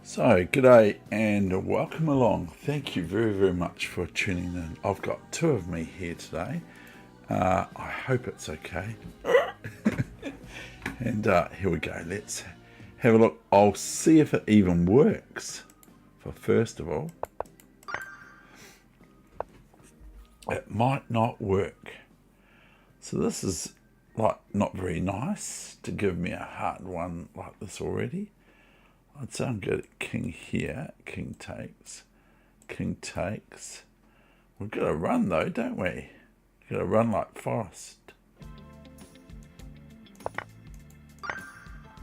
So, g'day and welcome along. Thank you very, very much for tuning in. I've got two of me here today. I hope it's okay. And here we go. Let's have a look. I'll see if it even works. For first of all, it might not work. So this is like not very nice to give me a hard one like this already. I'd say I'm good at king here. King takes. King takes. We've got to run though, don't we? We've got to run like Forrest.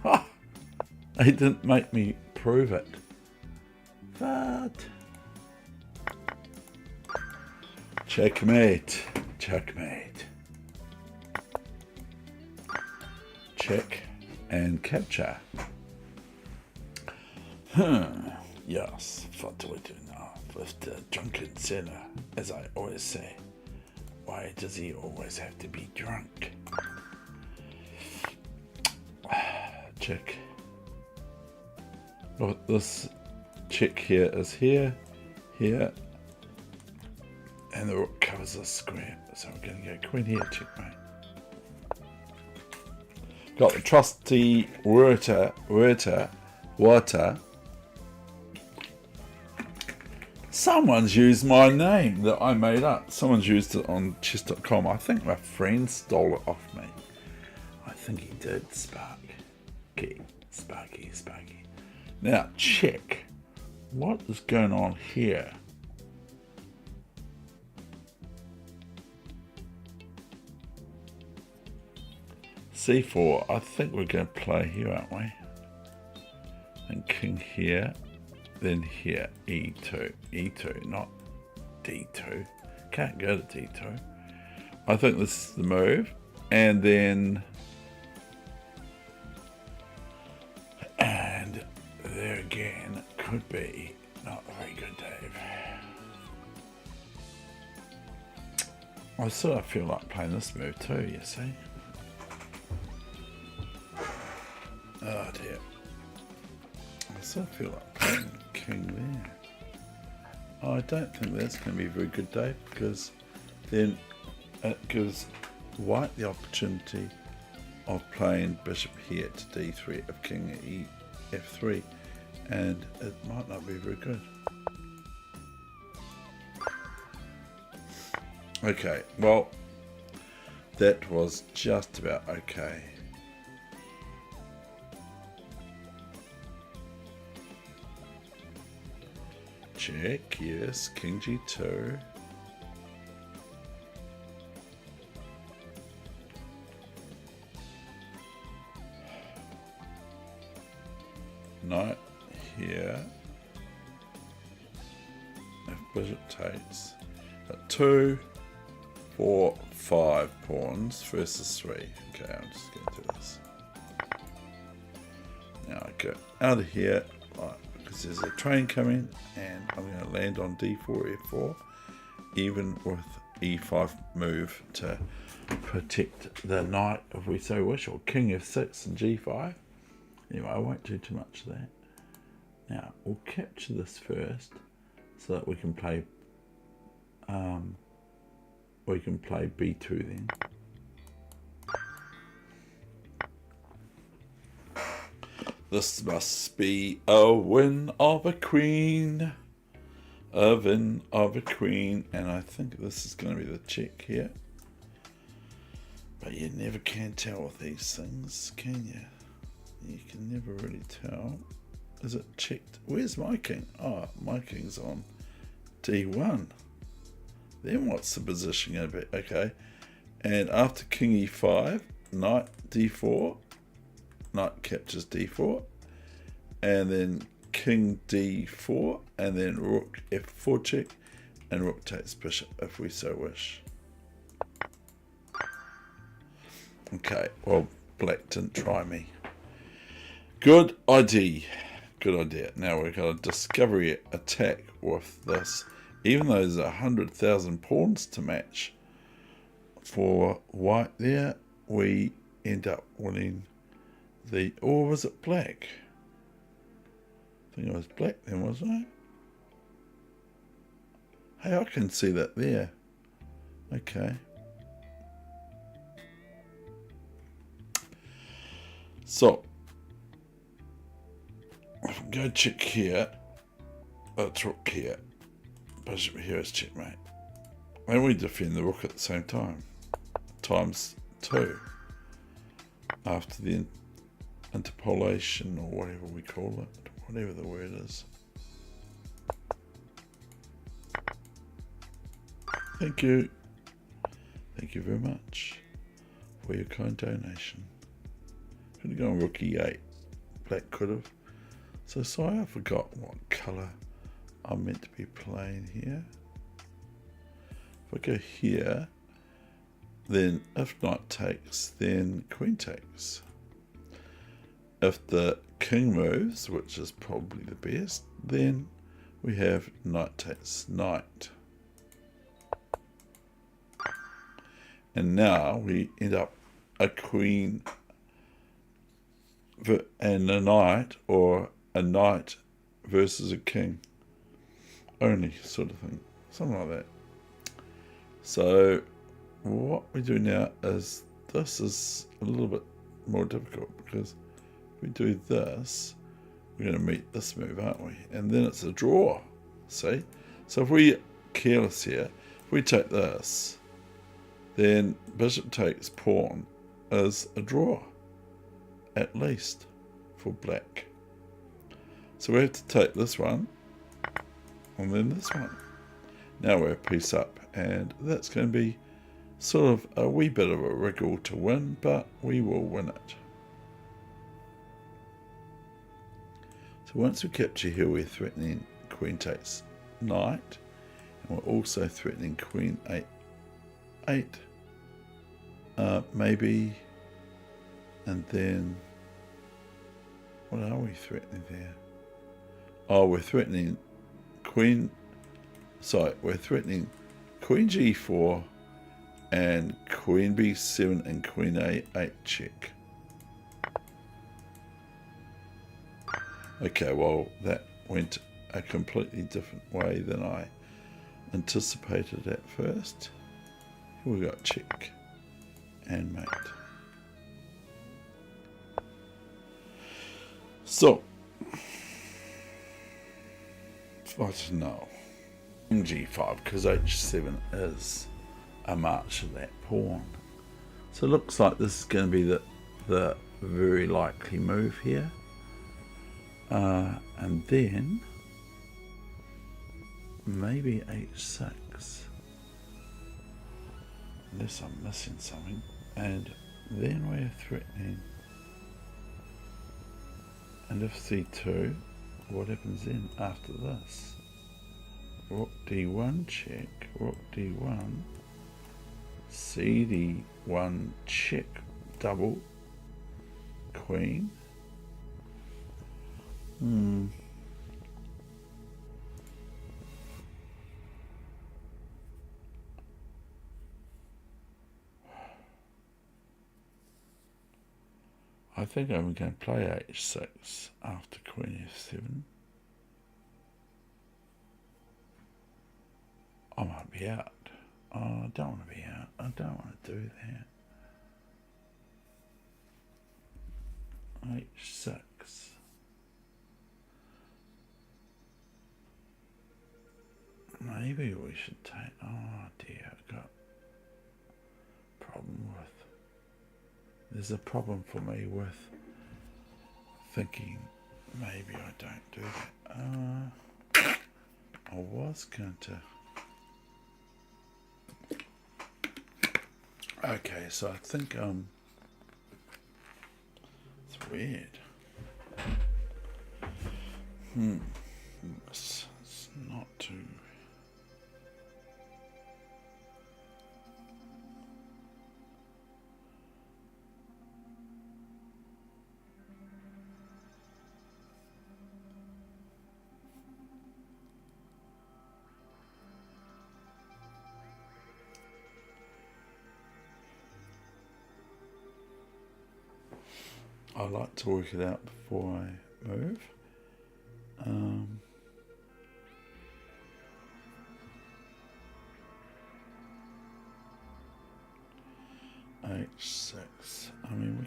Oh, he didn't make me prove it. But checkmate. Checkmate. Check and capture. Yes, what do we do now with the drunken sailor? As I always say, why does he always have to be drunk? Check. Look, this check here is here, here, and the rook covers the square. So we're going to go queen here, checkmate. Got the trusty water. Someone's used my name that I made up. Someone's used it on chess.com. I think my friend stole it off me. I think he did, Sparky. Sparky. Now, check. What is going on here? C4. I think we're going to play here, aren't we? And king here. Then here, E2, not D2. Can't go to D2. I think this is the move. And then, and there again, could be not very good, Dave. I sort of feel like playing this move too, you see. Oh dear. I sort of feel like playing king there. I don't think that's going to be very good, Dave, because then it gives white the opportunity of playing bishop here to d3 of king at f3, and it might not be very good. Okay, well, that was just about okay. Check, yes, king g2. Knight here. If bishop takes. 2, 4, 5 pawns versus 3. Okay, I'm just going to do this. Now I go out of here. Right. Because there's a train coming and I'm going to land on d4, f4, even with e5 move to protect the knight if we so wish, or king f6 and g5. Anyway, I won't do too much of that. Now, we'll capture this first so that we can play b2 then. This must be a win of a queen. A win of a queen. And I think this is going to be the check here. But you never can tell with these things, can you? You can never really tell. Is it checked? Where's my king? Oh, my king's on d1. Then what's the position going to be? Okay. And after king e5, knight d4. Knight captures d4, and then king d4, and then rook f4 check, and rook takes bishop if we so wish. Okay, well, black didn't try me. Good idea. Good idea. Now we've got a discovery attack with this. Even though there's 100,000 pawns to match for white there, we end up winning the, or was it black? I think I was black then, wasn't I? Hey, I can see that there. Okay. So, go check here. That's rook here. Bishop here is checkmate. And we defend the rook at the same time. Times 2. After the interpolation, or whatever we call it. Whatever the word is. Thank you. Thank you very much for your kind donation. Could have gone rook e8. Black could have. So sorry, I forgot what colour I'm meant to be playing here. If I go here, then if knight takes, then queen takes. If the king moves, which is probably the best, then we have knight takes knight. And now we end up a queen and a knight, or a knight versus a king. Only sort of thing. Something like that. So what we do now is, this is a little bit more difficult, because if we do this, we're going to meet this move, aren't we? And then it's a draw. See? So if we're careless here, if we take this, then bishop takes pawn is a draw, at least, for black. So we have to take this one, and then this one. Now we're a piece up, and that's going to be sort of a wee bit of a wriggle to win, but we will win it. So once we capture here, we're threatening queen takes knight, and we're also threatening queen 8. Maybe, and then what are we threatening there? Oh, we're threatening queen. Sorry, we're threatening queen g4 and queen b7 and queen a8 check. Okay, well, that went a completely different way than I anticipated at first. Here we got check and mate. So, I don't know. G5, because h7 is a march of that pawn. So it looks like this is going to be the very likely move here. And then maybe h6. Unless I'm missing something. And then we're threatening. And if c2, what happens then after this? Rook d1 check, rook d1, cd1 check, double, queen. I think I'm going to play h6 after queen f7. I might be out. Oh, I don't want to be out. I don't want to do that. h6. Maybe we should take... Oh dear, I've got a problem with... There's a problem for me with thinking maybe I don't do that. I was going to... Okay, so I think it's weird. It's not too... I like to work it out before I move.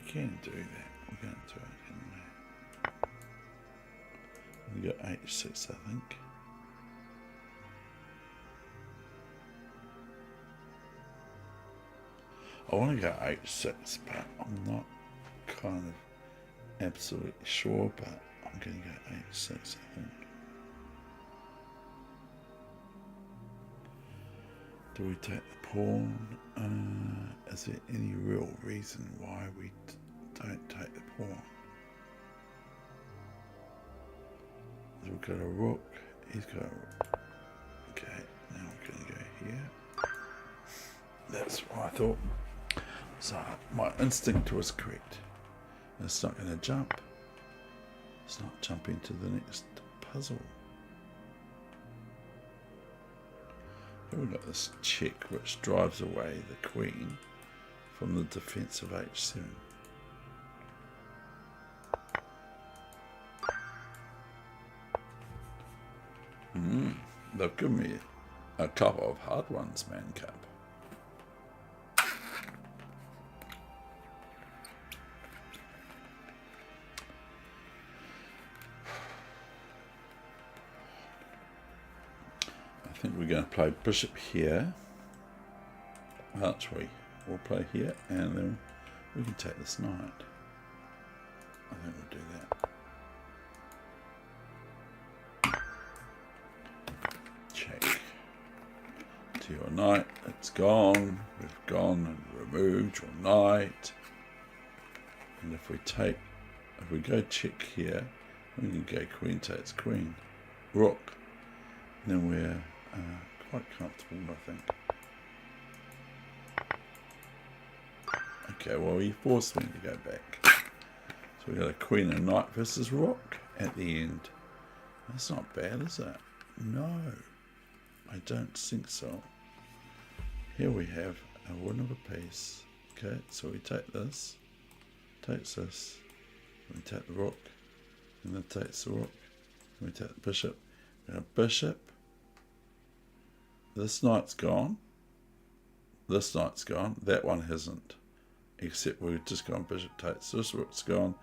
can do that. We're going to do it anyway. We got h6, I think. I want to go h6, but I'm not kind of absolutely sure, but I'm going to go h6, I think. Do we take the pawn? Is there any real reason why we don't take the pawn? We've got a rook. He's got a rook. Okay, now we're going to go here. That's what I thought. So my instinct was correct. It's not going to jump. It's not jumping to the next puzzle. Here we've got this check which drives away the queen from the defense of h7. They've given me a couple of hard ones, Man Cub. I think we're going to play bishop here. Actually, we'll play here, and then we can take this knight. I think we'll do that. Check. To your knight, it's gone. We've gone and removed your knight. And if we go check here, we can go queen takes queen, rook. And then we're quite comfortable, I think. Okay, well, he forced me to go back. So we got a queen and knight versus rook at the end. That's not bad, is it? No, I don't think so. Here we have a win of a piece. Okay, so we take this, takes this, we take the rook, and then takes the rook, and we take the bishop. We have bishop. This knight's gone. This knight's gone. That one hasn't. Except we've just gone bishop takes. This rook's gone.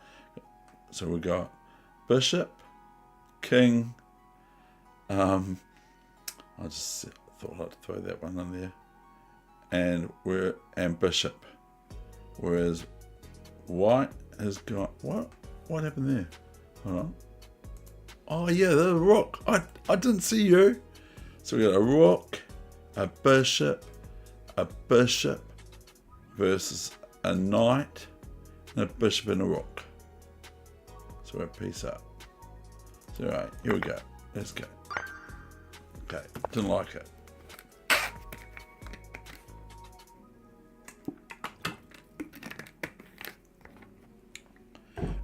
So we got bishop, king. I just thought I'd throw that one in there. And bishop. Whereas white has got what happened there? Hold on. Oh yeah, the rook. I didn't see you. So we got a rook, a bishop versus a knight, and a bishop and a rook. So we're a piece up. So alright, here we go. Let's go. Okay, didn't like it.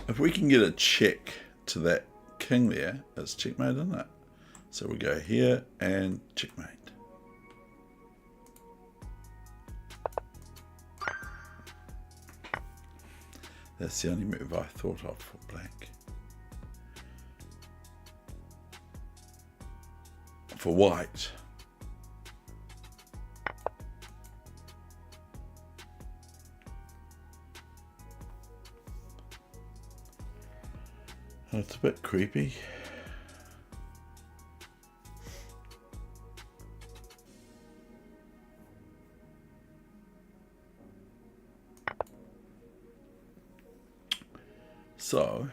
If we can get a check to that king there, it's checkmate, isn't it? So we go here and checkmate. That's the only move I thought of for black. For white. It's a bit creepy. So,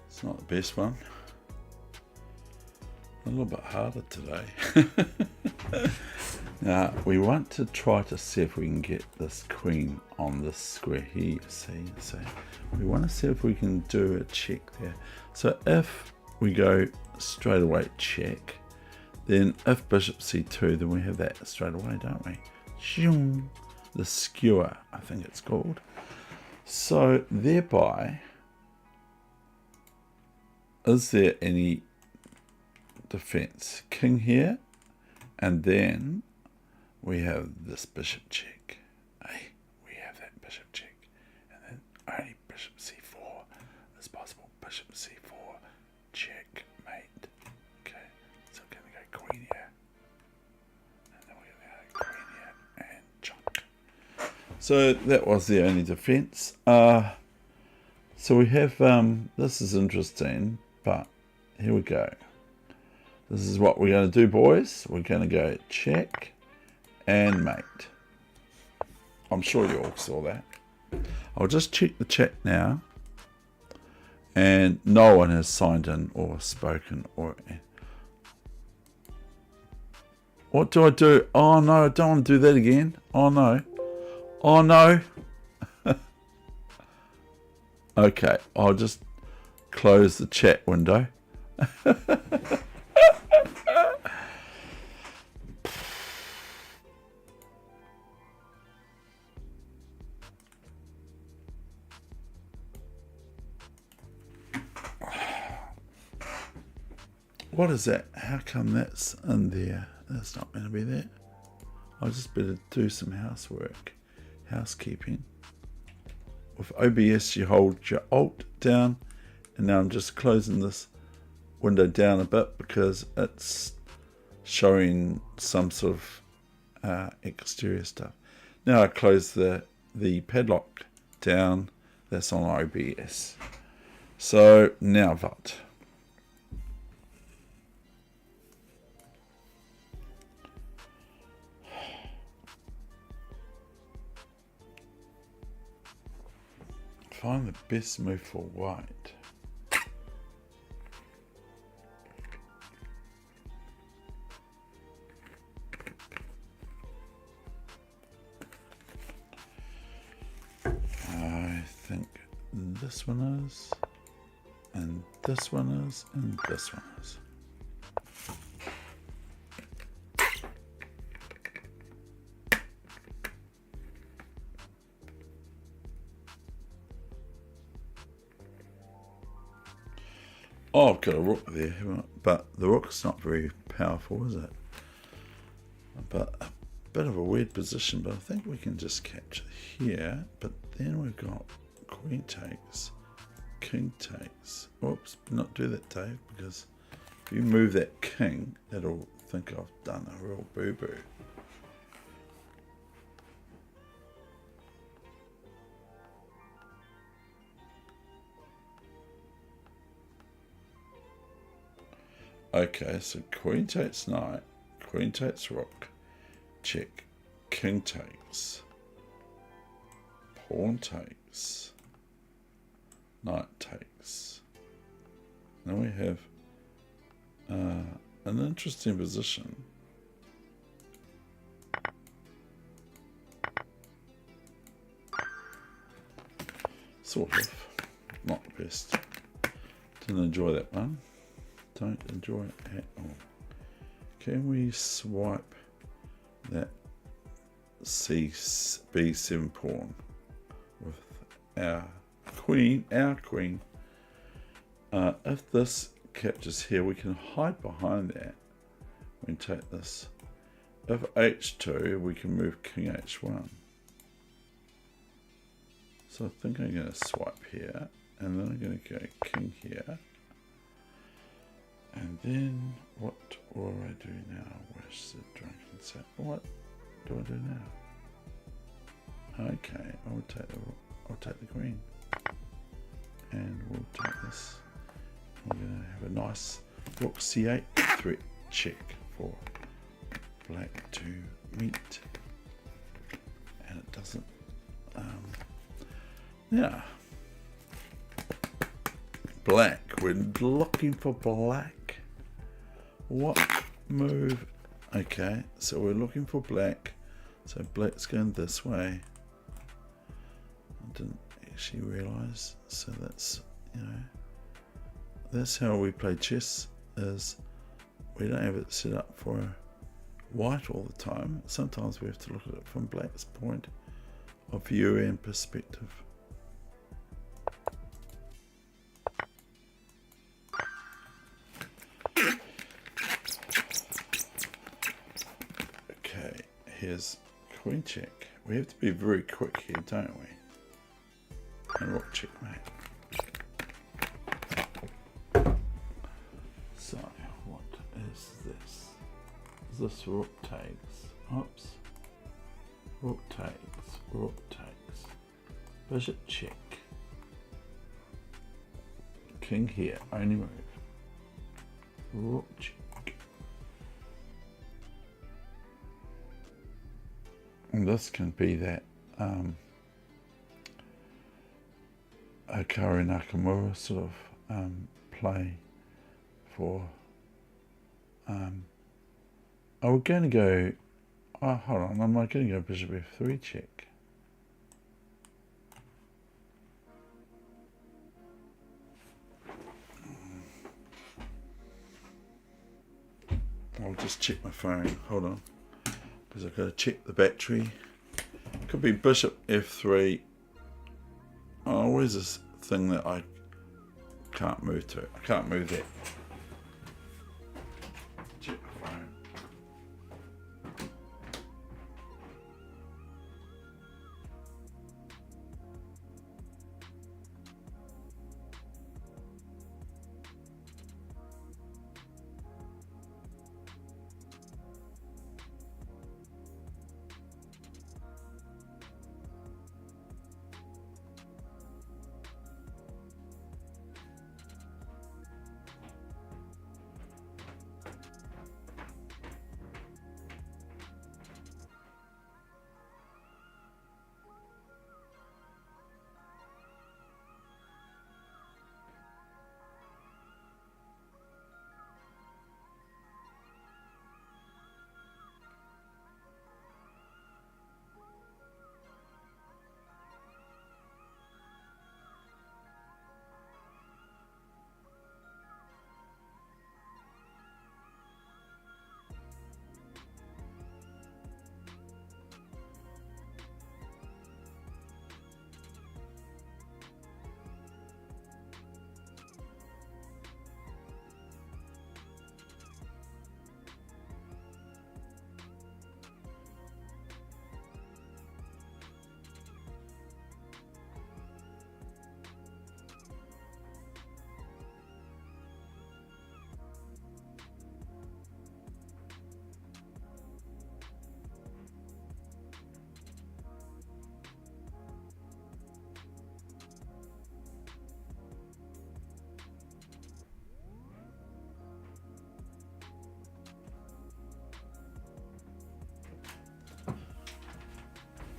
it's not the best one. A little bit harder today. Now, we want to try to see if we can get this queen on this square here. See, so we want to see if we can do a check there. So if we go straight away check, then if bishop c2, then we have that straight away, don't we? The skewer, I think it's called. So thereby, is there any defense. King here, and then we have this bishop check. Hey, we have that bishop check, and then only bishop c4 is possible. Bishop c4, checkmate. Okay, so we're going to go queen here, and then we're going to go queen here, and chunk. So that was the only defense. So we have, this is interesting, but here we go. This is what we're going to do, boys. We're going to go check and mate. I'm sure you all saw that. I'll just check the chat now. And no one has signed in or spoken or... What do I do? Oh no, I don't want to do that again. Oh no. Oh no. Okay, I'll just close the chat window. What is that? How come that's in there? That's not going to be there. I'll just better do some housework. Housekeeping. With OBS, you hold your Alt down, and now I'm just closing this window down a bit because it's showing some sort of exterior stuff. Now I close the padlock down. That's on OBS. So now what? Find the best move for white. I think this one is, and this one is, and this one is. Oh, I've got a rook there, but the rook's not very powerful, is it? But a bit of a weird position, but I think we can just capture here. But then we've got queen takes, king takes. Oops, not do that, Dave, because if you move that king, it'll think I've done a real boo-boo. Okay, so queen takes knight, queen takes rook, check, king takes, pawn takes, knight takes. Now we have an interesting position. Sort of, not the best. Didn't enjoy that one. Don't enjoy it at all. Can we swipe that B7 pawn with our queen? If this captures here, we can hide behind that. We can take this. If H2, we can move king H1. So I think I'm going to swipe here, and then I'm going to go king here. And then, what will I do now? Where's the drunken set? What do I do now? Okay, I'll take the green. And we'll take this. We're going to have a nice rook c8 threat check for black to meet. And it doesn't, yeah. Black, we're looking for black. What move? Okay, so we're looking for black. So black's going this way. I didn't actually realize. So that's, you know, that's how we play chess, is we don't have it set up for white all the time. Sometimes we have to look at it from black's point of view and perspective. queen check. We have to be very quick here, don't we? And rook checkmate. So, what is this? Is this rook takes? Oops. Rook takes, rook takes. Bishop check. King here, only move. Rook check. And this can be that Hikaru Nakamura sort of play for we're going to go hold on, I'm not going to go bishop f3 check. I'll just check my phone, hold on, because I've got to check the battery. Could be bishop f3. Oh, where's this thing that I can't move to? I can't move that. Check my phone.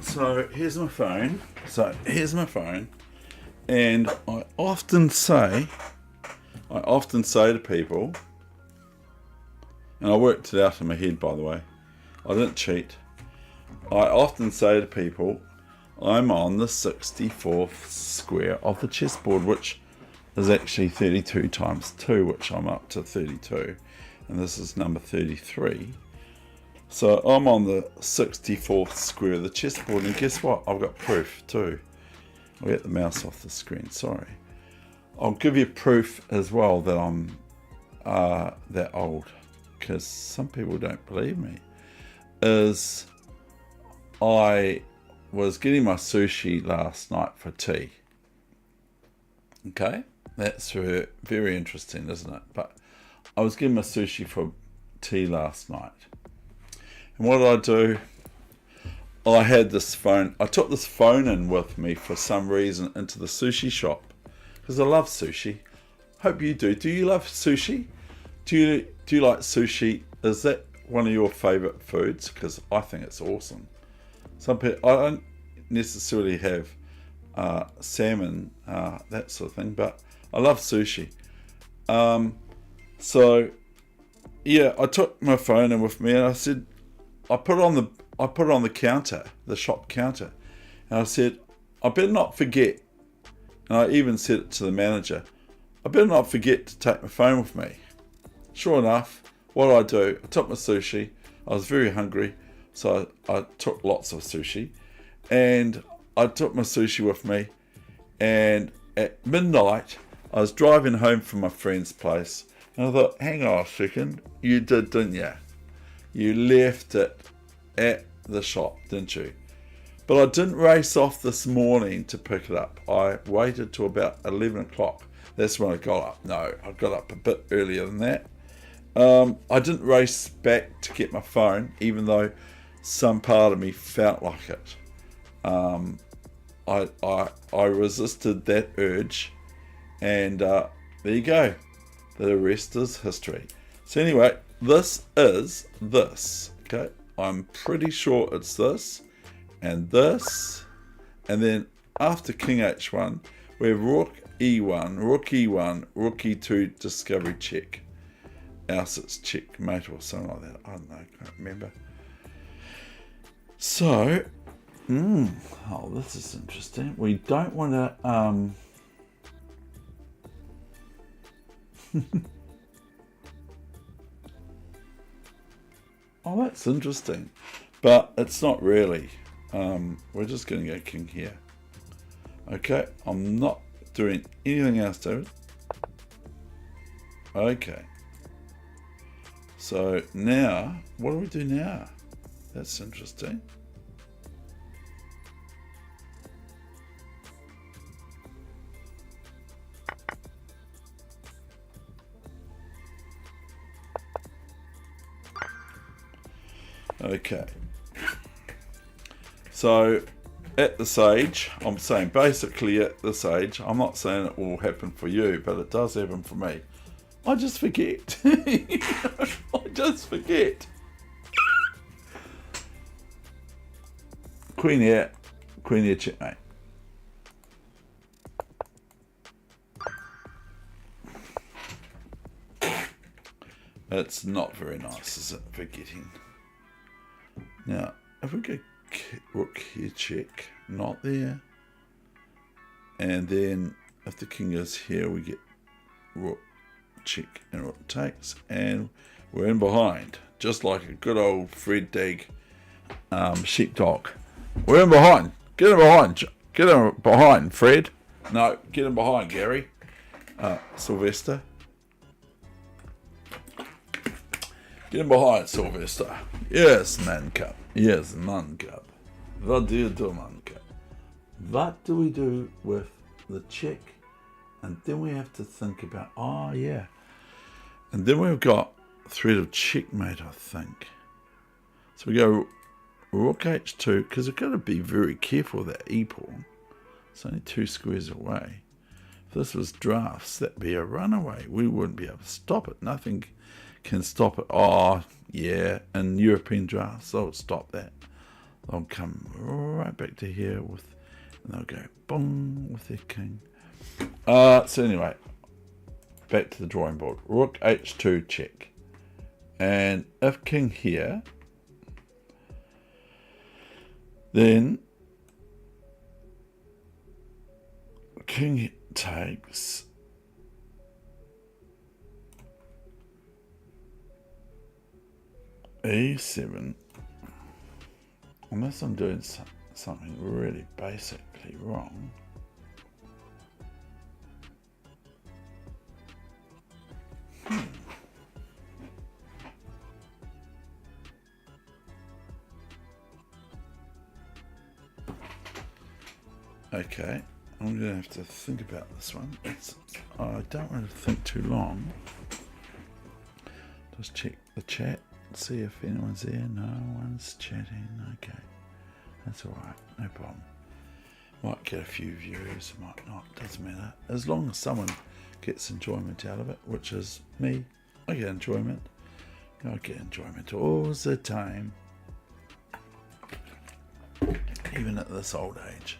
So here's my phone. And I often say to people, and I worked it out in my head, by the way, I didn't cheat. I often say to people, I'm on the 64th square of the chessboard, which is actually 32 times 2, which I'm up to 32, and this is number 33. So I'm on the 64th square of the chessboard, and guess what? I've got proof too. I'll get the mouse off the screen, sorry. I'll give you proof as well that I'm that old, because some people don't believe me. Is I was getting my sushi last night for tea. Okay, that's very interesting, isn't it? But I was getting my sushi for tea last night. And what did I do? I had this phone. I took this phone in with me for some reason into the sushi shop because I love sushi. Hope you do. Do you love sushi? Do you like sushi? Is that one of your favourite foods? Because I think it's awesome. Some people, I don't necessarily have salmon, that sort of thing, but I love sushi. So yeah, I took my phone in with me, and I said, I put it on the counter, the shop counter, and I said, I better not forget. And I even said it to the manager, I better not forget to take my phone with me. Sure enough, what did I do? I took my sushi. I was very hungry, so I took lots of sushi, and I took my sushi with me. And at midnight, I was driving home from my friend's place, and I thought, hang on a second, you did, didn't you? You left it at the shop, didn't you? But I didn't race off this morning to pick it up. I waited till about 11 o'clock. That's when I got up. No, I got up a bit earlier than that. I didn't race back to get my phone, even though some part of me felt like it. I resisted that urge, and there you go. The rest is history. So anyway, this is this. Okay, I'm pretty sure it's this, and then after King H1, we have Rook E1, Rook E1, Rook E2, discovery check. Else it's checkmate or something like that. I don't know, I can't remember. So, oh, this is interesting. We don't want to, oh, that's interesting. But it's not really. We're just going to go king here. Okay, I'm not doing anything else, David. Okay. So now, what do we do now? That's interesting. Okay. So at this age, I'm saying basically at this age, I'm not saying it will happen for you, but it does happen for me. I just forget. I just forget. Queen here checkmate. It's not very nice, is it? Forgetting. Now, if we go rook here check, not there. And then if the king goes here, we get rook check and rook takes, and we're in behind, just like a good old Fred Digg sheepdog. We're in behind. Get him behind. Get him behind, Fred. No, get him behind, Gary. Sylvester. Get him behind, Sylvester. Yes, man cub. Yes, man cub. What do you do, man cub? What do we do with the check? And then we have to think about, oh yeah. And then we've got threat of checkmate, I think. So we go rook h2, because we've got to be very careful of that e-pawn. It's only 2 squares away. If this was drafts, that'd be a runaway. We wouldn't be able to stop it. Nothing can stop it. Oh, yeah, in European drafts, they'll stop that. They'll come right back to here with, and they'll go boom with their king. So anyway, back to the drawing board. Rook h2 check. And if king here, then king takes e7. Unless I'm doing something really basically wrong. Okay, I'm going to have to think about this one. I don't want to think too long. Just check the chat, see if anyone's there. No one's chatting. Okay, that's alright, no problem. Might get a few views, might not, doesn't matter. As long as someone gets enjoyment out of it, which is me. I get enjoyment. I get enjoyment all the time. Even at this old age.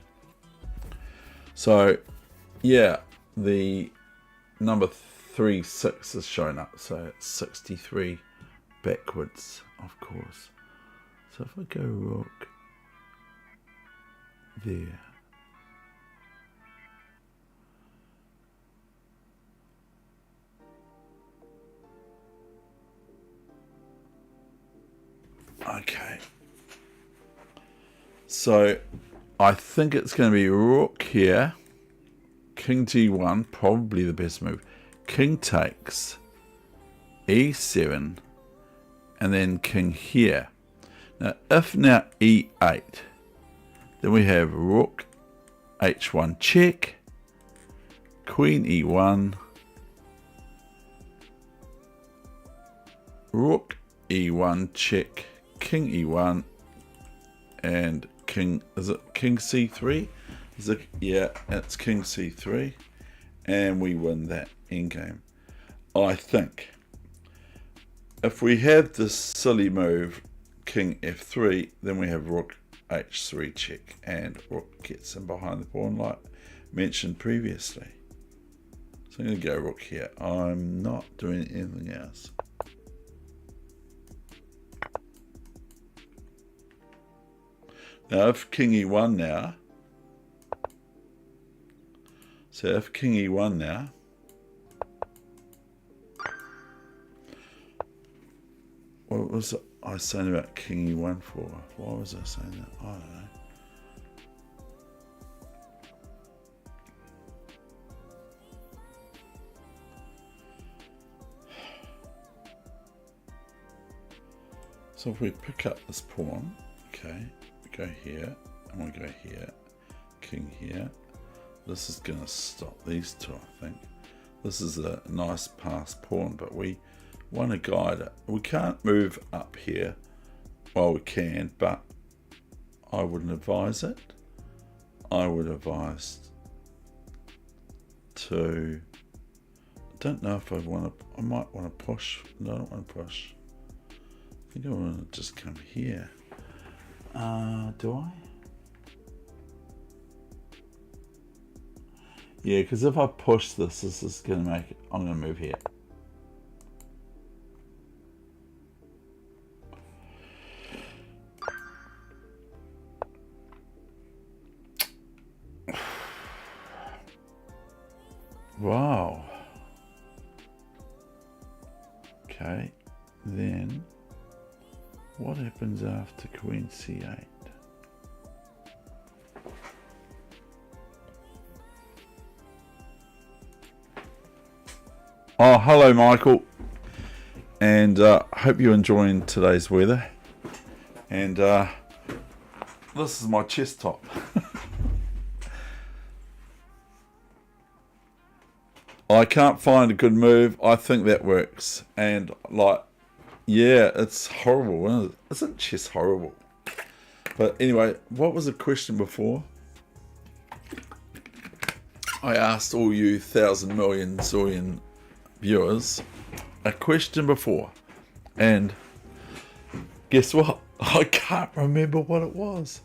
So, yeah, the number 36 is showing up. So it's 63 backwards, of course. So if I go rook there. Okay. So I think it's going to be rook here. King g1, probably the best move. King takes e7, and then king here. Now, if now e8, then we have rook h1 check, queen e1, rook e1 check, king e1, and king, is it king c3? Is it, yeah, it's king c3, and we win that endgame. I think if we have this silly move king f3, then we have rook h3 check, and rook gets in behind the pawn like mentioned previously. So I'm going to go rook here. I'm not doing anything else. Now if king e1 now, so if king e1 now, what was I saying about king e1 for? Why was I saying that? I don't know. So if we pick up this pawn, okay, we go here, and we go here, king here. This is going to stop these two, I think. This is a nice passed pawn, but we want to guide it. We can't move up here. Well, we can, but I wouldn't advise it. I would advise to, I don't know if I want to, I might want to push. No, I don't want to push. I think I want to just come here. Do I? Yeah, because if I push this, this is going to make it, I'm going to move here. Wow. Okay, then what happens after queen c8? Oh, hello Michael, and hope you're enjoying today's weather. And this is my chest top. I can't find a good move. I think that works, and like, yeah, it's horrible, isn't it? Isn't chess horrible? But anyway, what was the question before? I asked all you 1,000 million zillion viewers a question before, and guess what? I can't remember what it was.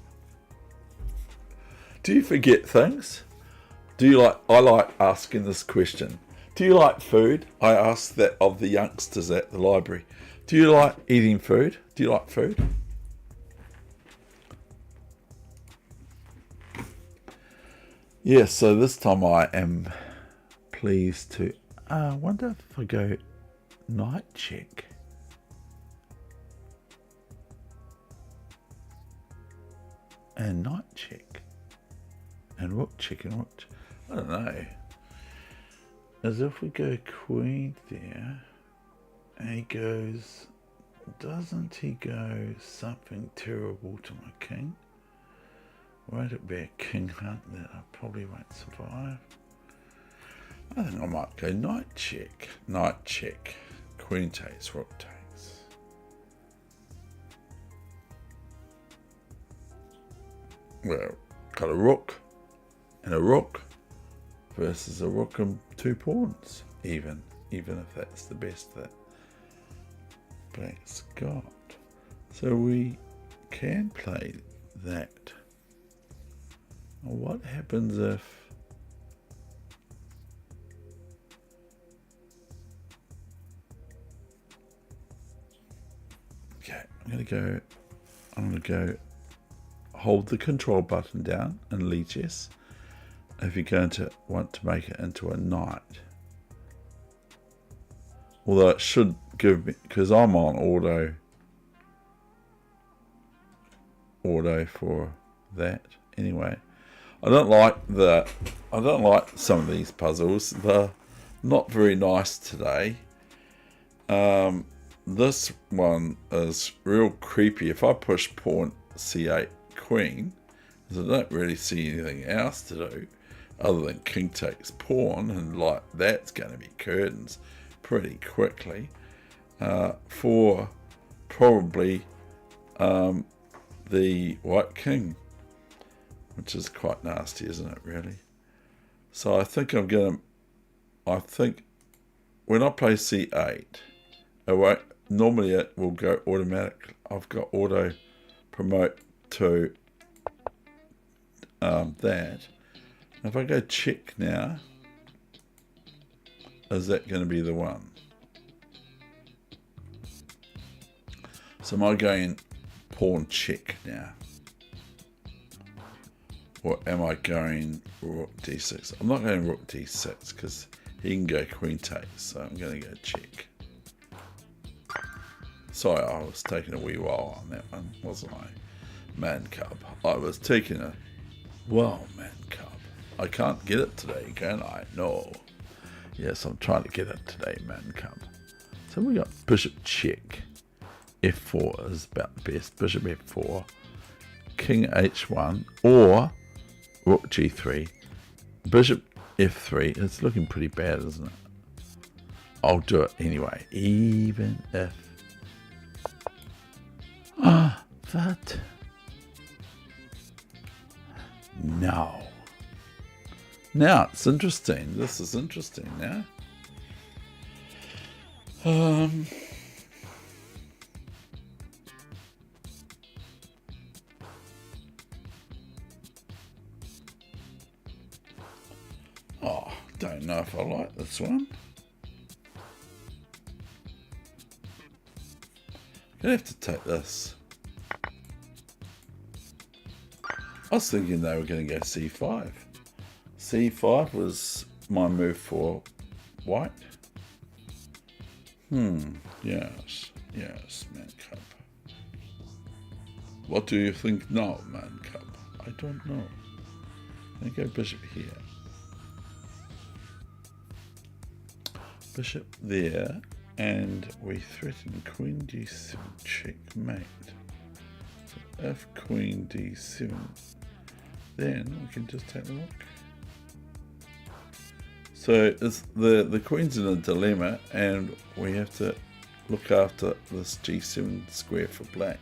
Do you forget things? Do you like, I like asking this question. Do you like food? I asked that of the youngsters at the library. Do you like eating food? Do you like food? Yeah, so this time I am pleased to, I wonder if I go knight check. And knight check. And rook check and rook check. I don't know. As if we go queen there, and he goes, doesn't he go something terrible to my king? Won't it be a king hunt that I probably won't survive? I think I might go knight check. Knight check. Queen takes, rook takes. Well, got a rook and a rook versus a rook and two pawns, even if that's the best that black's got. So we can play that. What happens if okay, I'm gonna go hold the control button down in Lichess if you're going to want to make it into a knight. Although it should give me, because I'm on auto for that anyway. I don't like some of these puzzles. They're not very nice today. this one is real creepy. If I push pawn c8 queen, because I don't really see anything else to do other than king takes pawn, and like that's going to be curtains pretty quickly for probably the white king, which is quite nasty, isn't it, really? So I think I think when I play c8, normally it will go automatic. I've got auto promote to that. If I go check now, is that going to be the one? So am I going pawn check now? Or am I going rook d6? I'm not going rook d6 because he can go queen takes, so I'm going to go check. Sorry, I was taking a wee while on that one, wasn't I? Man cub. I was taking a wow, man cub. I can't get it today, can I? No. Yes, I'm trying to get it today, man cub. So we got bishop check. f4 is about the best. Bishop f4. King h1 or rook g3. Bishop f3. It's looking pretty bad, isn't it? I'll do it anyway, even if. But no. Now it's interesting. This is interesting now. Oh, don't know if I like this one. Gonna have to take this. I was thinking they were going to go c5. c5 was my move for white. Yes, man cub. What do you think now, man cub? I don't know. Let me go bishop here. Bishop there, and we threaten queen d7 checkmate. So if queen d7, then we can just take the rook. So it's the queen's in a dilemma, and we have to look after this g7 square for black.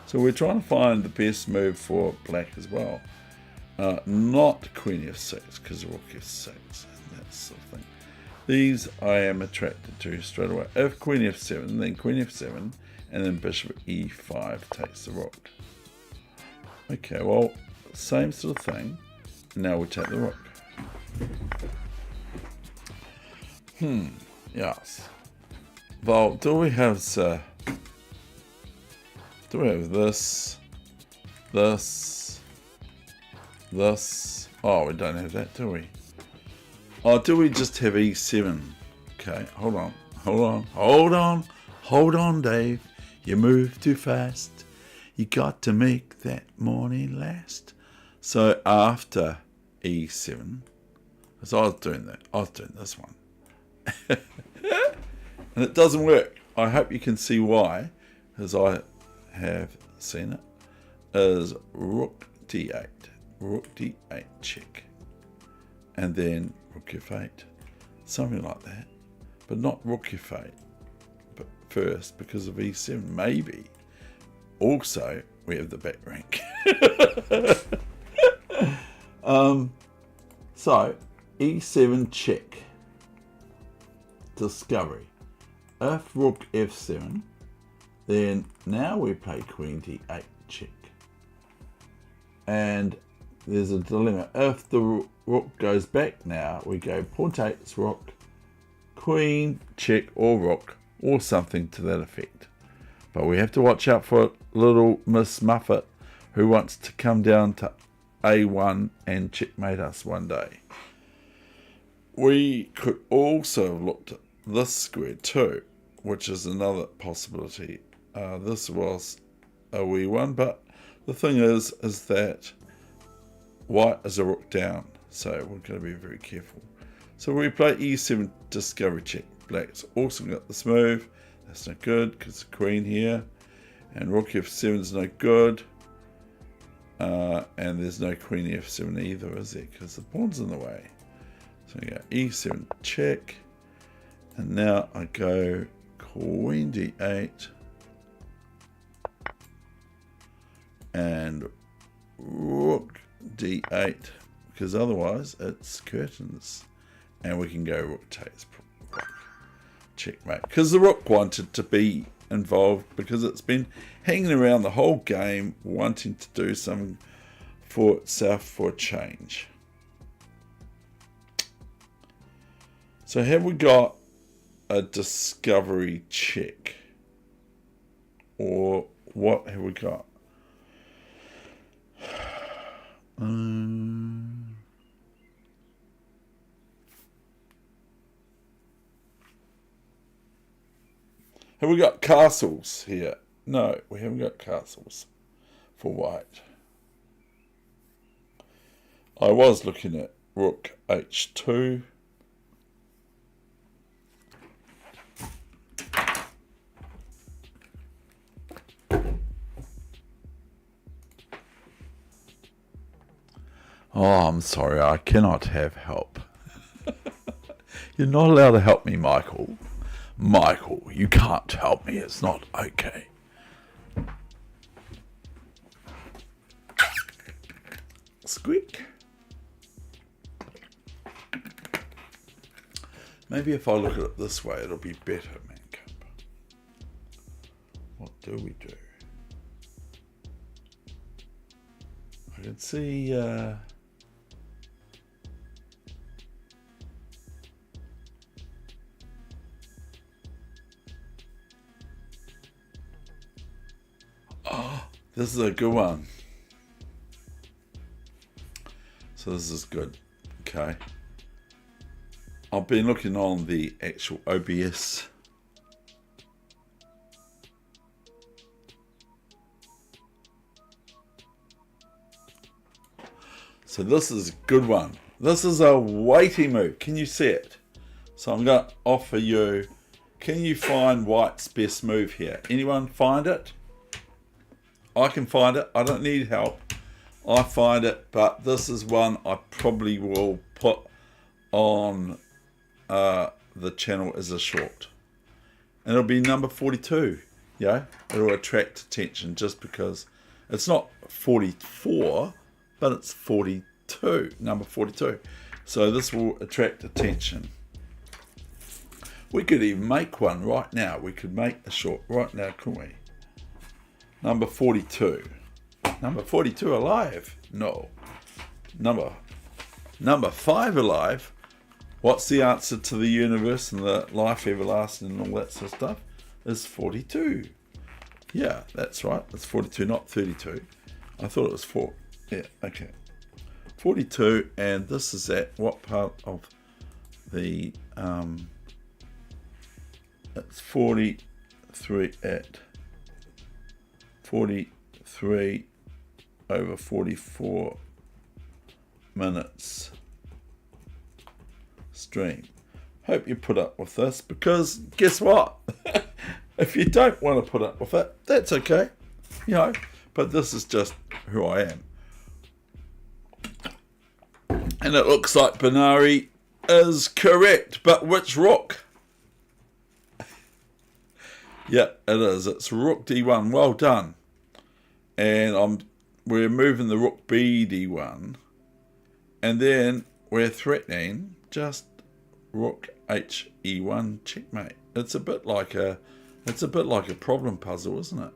So we're trying to find the best move for black as well. Not queen f6, because rook f6 and that sort of thing. These I am attracted to straight away. If queen f7, then queen f7, and then bishop e5 takes the rook. Okay, well, same sort of thing. Now we take the rook. Yes. Well, do we have this? Oh, we don't have that, do we? Oh, do we just have e7? Okay, hold on, Dave. You move too fast. You got to make that morning last. So after e7, as I was doing this one. And it doesn't work. I hope you can see why, as I have seen it, is rook d8, check, and then rook f8, something like that, but not rook f8, but first because of e7, maybe. Also, we have the back rank. So e7 check. Discovery. If rook f7, then now we play queen d8 check. And there's a dilemma. If the rook goes back now, we go pawn takes rook, queen check or rook, or something to that effect. But we have to watch out for little Miss Muffet, who wants to come down to a1 and checkmate us one day. We could also have looked at this square too, which is another possibility. This was a wee one, but the thing is that white is a rook down, so we're going to be very careful. So we play e7 discovery check. Black's also got this move. That's no good because the queen here. And rook f7 is no good. And there's no queen f7 either, is there? Because the pawn's in the way. So we go e7 check. And now I go queen d8. And rook d8. Because otherwise it's curtains. And we can go rook takes rook. Checkmate. Because the rook wanted to be involved because it's been hanging around the whole game wanting to do something for itself for a change. So have we got a discovery check? Or what have we got? Have we got castles here? No, we haven't got castles for white. I was looking at rook h2. Oh, I'm sorry, I cannot have help. You're not allowed to help me, Michael. Michael, you can't help me. It's not okay. Squeak. Maybe if I look at it this way, it'll be better, man. What do we do? I can see... Oh, this is a good one. So this is good. Okay. I've been looking on the actual OBS. So this is a good one. This is a weighty move. Can you see it? So I'm going to offer you, can you find white's best move here? Anyone find it? I can find it. I don't need help. I find it, but this is one I probably will put on the channel as a short. And it'll be number 42. Yeah, it'll attract attention just because it's not 44, but it's 42, number 42. So this will attract attention. We could even make one right now. We could make a short right now, couldn't we? Number 42. Number 42 alive? No. Number 5 alive. What's the answer to the universe and the life everlasting and all that sort of stuff? Is 42. Yeah, that's right. It's 42, not 32. I thought it was 4. Yeah, okay. 42, and this is at what part of the... it's 43 at 43 over 44 minutes stream. Hope you put up with this, because guess what? If you don't want to put up with it, that's okay. You know, but this is just who I am. And it looks like Benari is correct, but which rook? Yeah, it is. It's rook d1. Well done. And we're moving the rook b d1, and then we're threatening just rook h e1 checkmate. It's a bit like a problem puzzle, isn't it?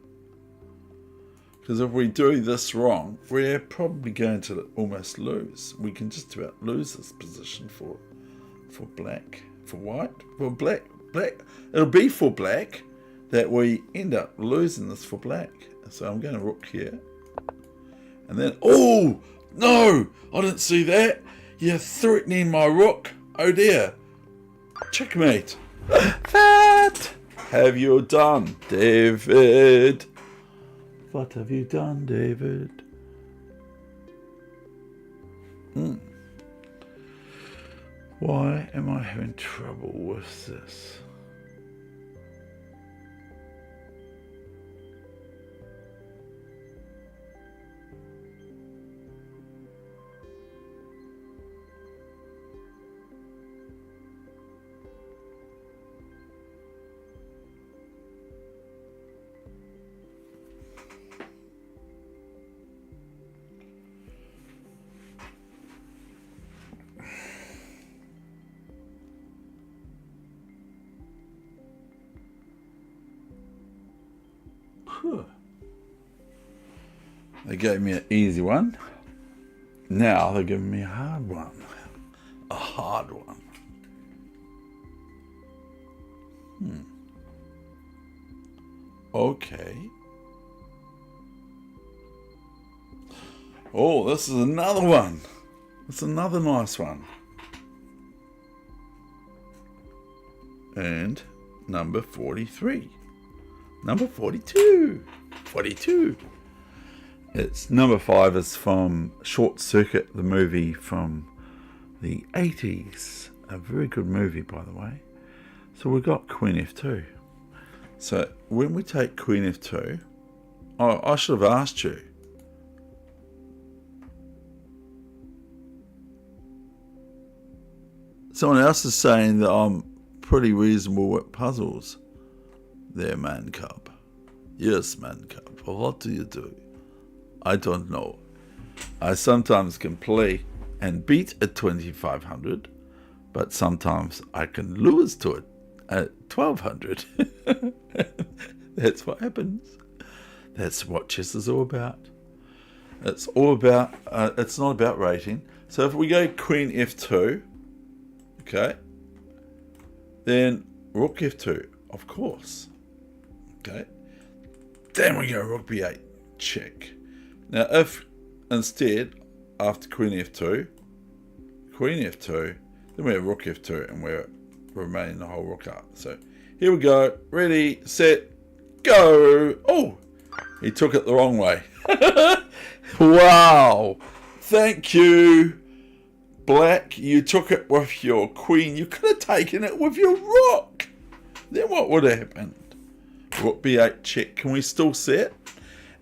Because if we do this wrong, we're probably going to almost lose. We can just about lose this position for black, for white, for black. It'll be for black that we end up losing this for black. So I'm going to rook here. And then, oh, no, I didn't see that. You're threatening my rook. Oh dear. Checkmate. That have you done, David? What have you done, David? Why am I having trouble with this? Whew. They gave me an easy one. Now they're giving me a hard one. A hard one. Okay. Oh, this is another one. It's another nice one. And number 43. Number 42. 42. It's number 5 is from Short Circuit, the movie from the 80s. A very good movie, by the way. So we've got Queen F2. So when we take Queen F2, I should have asked you. Someone else is saying that I'm pretty reasonable at puzzles. There, man cub. Yes, man cub. Well, what do you do? I don't know. I sometimes can play and beat at 2500, but sometimes I can lose to it at 1200. That's what happens. That's what chess is all about. It's all about, it's not about rating. So if we go Queen F2, okay, then Rook F2, of course. Okay. Then we go Rook B8, check. Now if instead, after Queen F2, then we have Rook F2 and we're remaining the whole rook up. So here we go. Ready, set, go. Oh, he took it the wrong way. Wow. Thank you, Black. You took it with your queen. You could have taken it with your rook. Then what would have happened? Rook B8 check. Can we still set?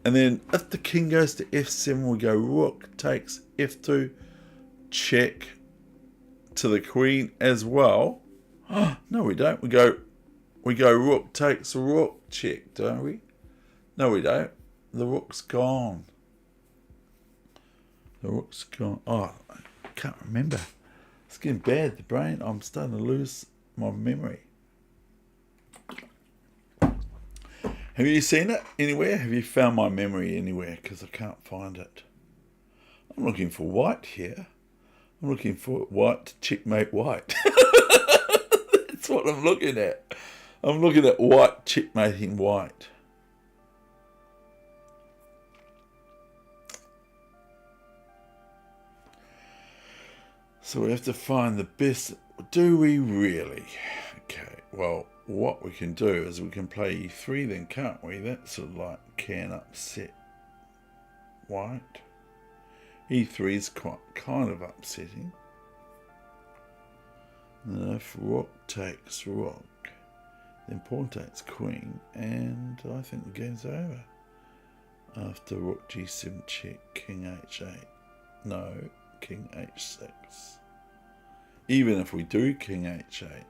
And then if the king goes to F7, we go rook takes F2 check to the queen as well. Oh, no, we don't. We go rook takes rook check, don't we? No, we don't. The rook's gone. The rook's gone. Oh, I can't remember. It's getting bad, the brain. I'm starting to lose my memory. Have you seen it anywhere? Have you found my memory anywhere? Because I can't find it. I'm looking for white here. I'm looking for white to checkmate white. That's what I'm looking at. I'm looking at white checkmating white. So we have to find the best. Do we really? Okay, well, what we can do is we can play E3 then, can't we? That sort of like can upset white. E3 is quite kind of upsetting. And if rook takes rook, then pawn takes queen, and I think the game's over. After rook g7 check, king h8. No, king h6. Even if we do king h8,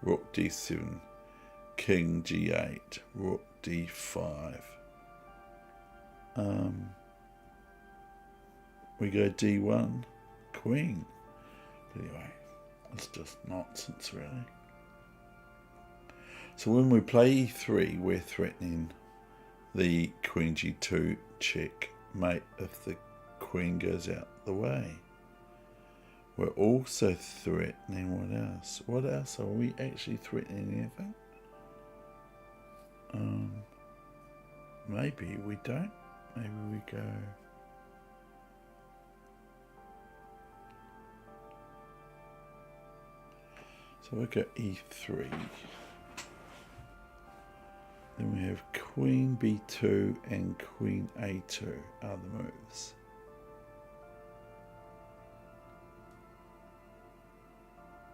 rook d7, king g8, rook d5. We go d1, queen. But anyway, it's just nonsense, really. So when we play e3, we're threatening the queen g2 checkmate if the queen goes out the way. We're also threatening what else? What else? Are we actually threatening anything? Maybe we don't. Maybe we go... So we go e3. Then we have queen b2 and queen a2 are the moves.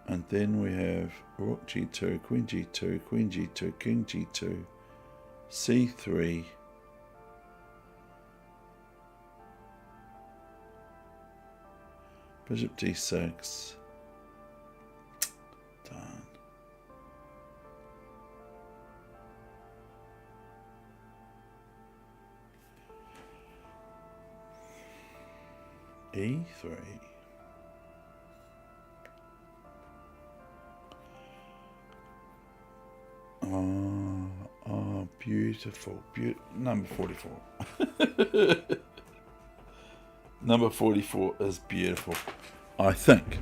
And then we have rook g2, queen g2, queen g2, king g2, c3, bishop d6, done. e3. beautiful. Number 44. Number 44 is beautiful, I think.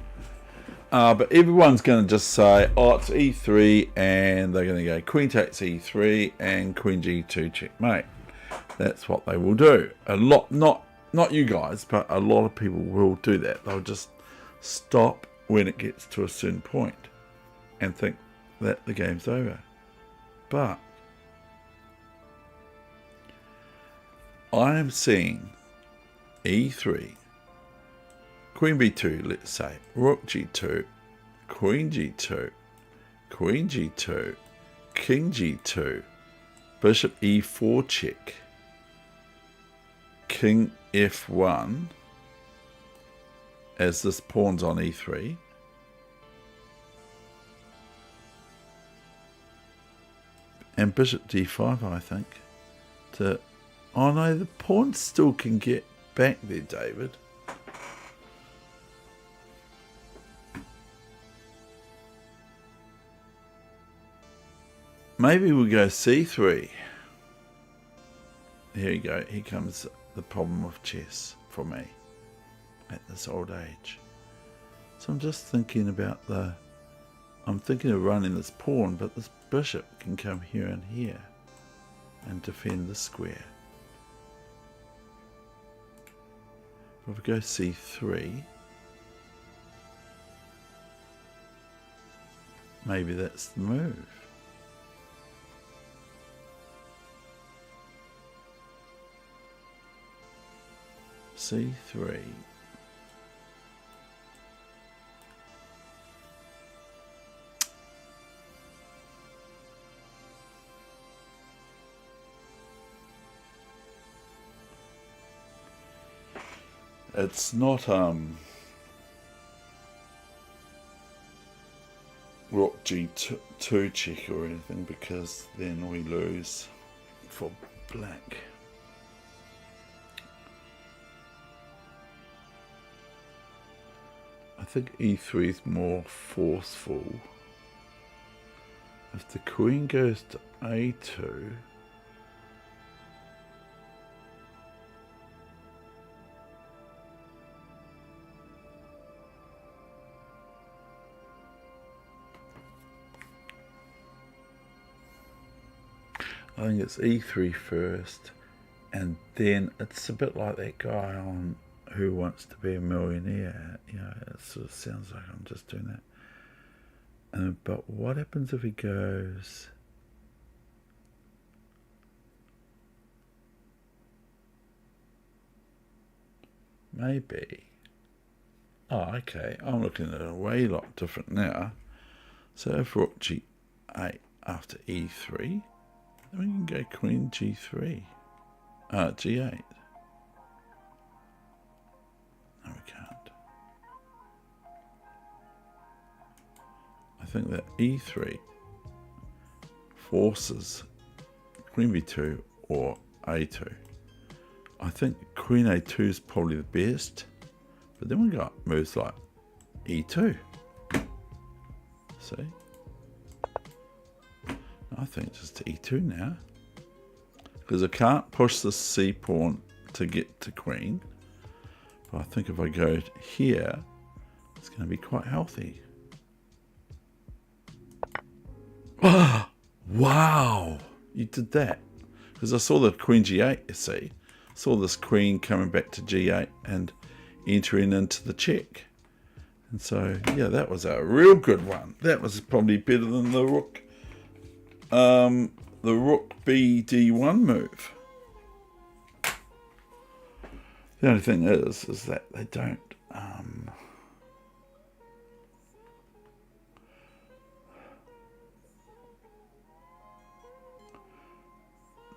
But everyone's going to just say, oh, it's e3, and they're going to go queen takes e3 and queen g2 checkmate. That's what they will do. A lot, not you guys, but a lot of people will do that. They'll just stop when it gets to a certain point and think that the game's over. But I am seeing e3, queen b2, let's say, rook g2, queen g2, queen g2, king g2, bishop e4 check, king f1 as this pawn's on e3, and bishop d5, I think, to... Oh no, the pawn still can get back there, David. Maybe we'll go c3. Here you go. Here comes the problem of chess for me at this old age. So I'm just thinking about I'm thinking of running this pawn, but this bishop can come here and here and defend the square. If we go c3, maybe that's the move. c3. It's not rook g2 check or anything, because then we lose for black. I think e3 is more forceful. If the queen goes to a2, I think it's e3 first, and then it's a bit like that guy on Who Wants to Be a Millionaire. You know, it sort of sounds like I'm just doing that. But what happens if he goes... Maybe. Oh, okay. I'm looking at it a way lot different now. So if rook g8 after e3, then we can go queen g3. G8. No, we can't. I think that e3 forces queen b2 or a2. I think queen a2 is probably the best, but then we got moves like e2. See? I think just e2 now, because I can't push the c pawn to get to queen. But I think if I go here, it's going to be quite healthy. Wow! You did that. Because I saw the queen g8, you see. I saw this queen coming back to g8 and entering into the check. And so, yeah, that was a real good one. That was probably better than the rook bd1 move. The only thing is that they don't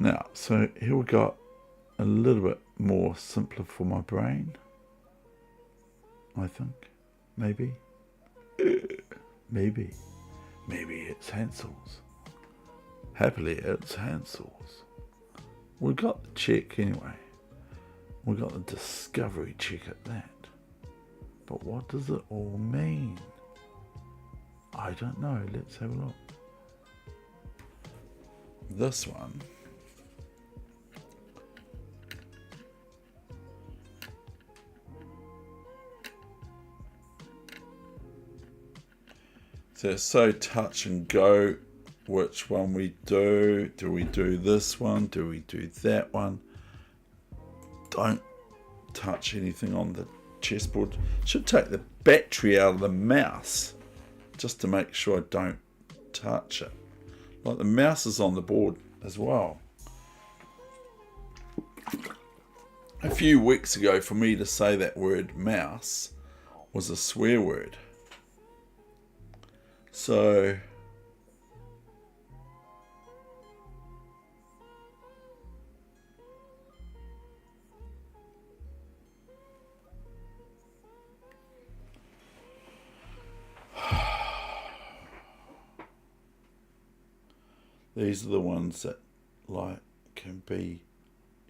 now, so here we got a little bit more simpler for my brain, I think. Maybe it's Hansel's. Happily it's Hansel's. We got the check anyway. We got the discovery check at that. But what does it all mean? I don't know. Let's have a look. This one So touch and go which one we do. Do we do this one? Do we do that one? Don't touch anything on the chessboard. Should take the battery out of the mouse just to make sure I don't touch it. Like the mouse is on the board as well. A few weeks ago, for me to say that word mouse was a swear word. So these are the ones that like can be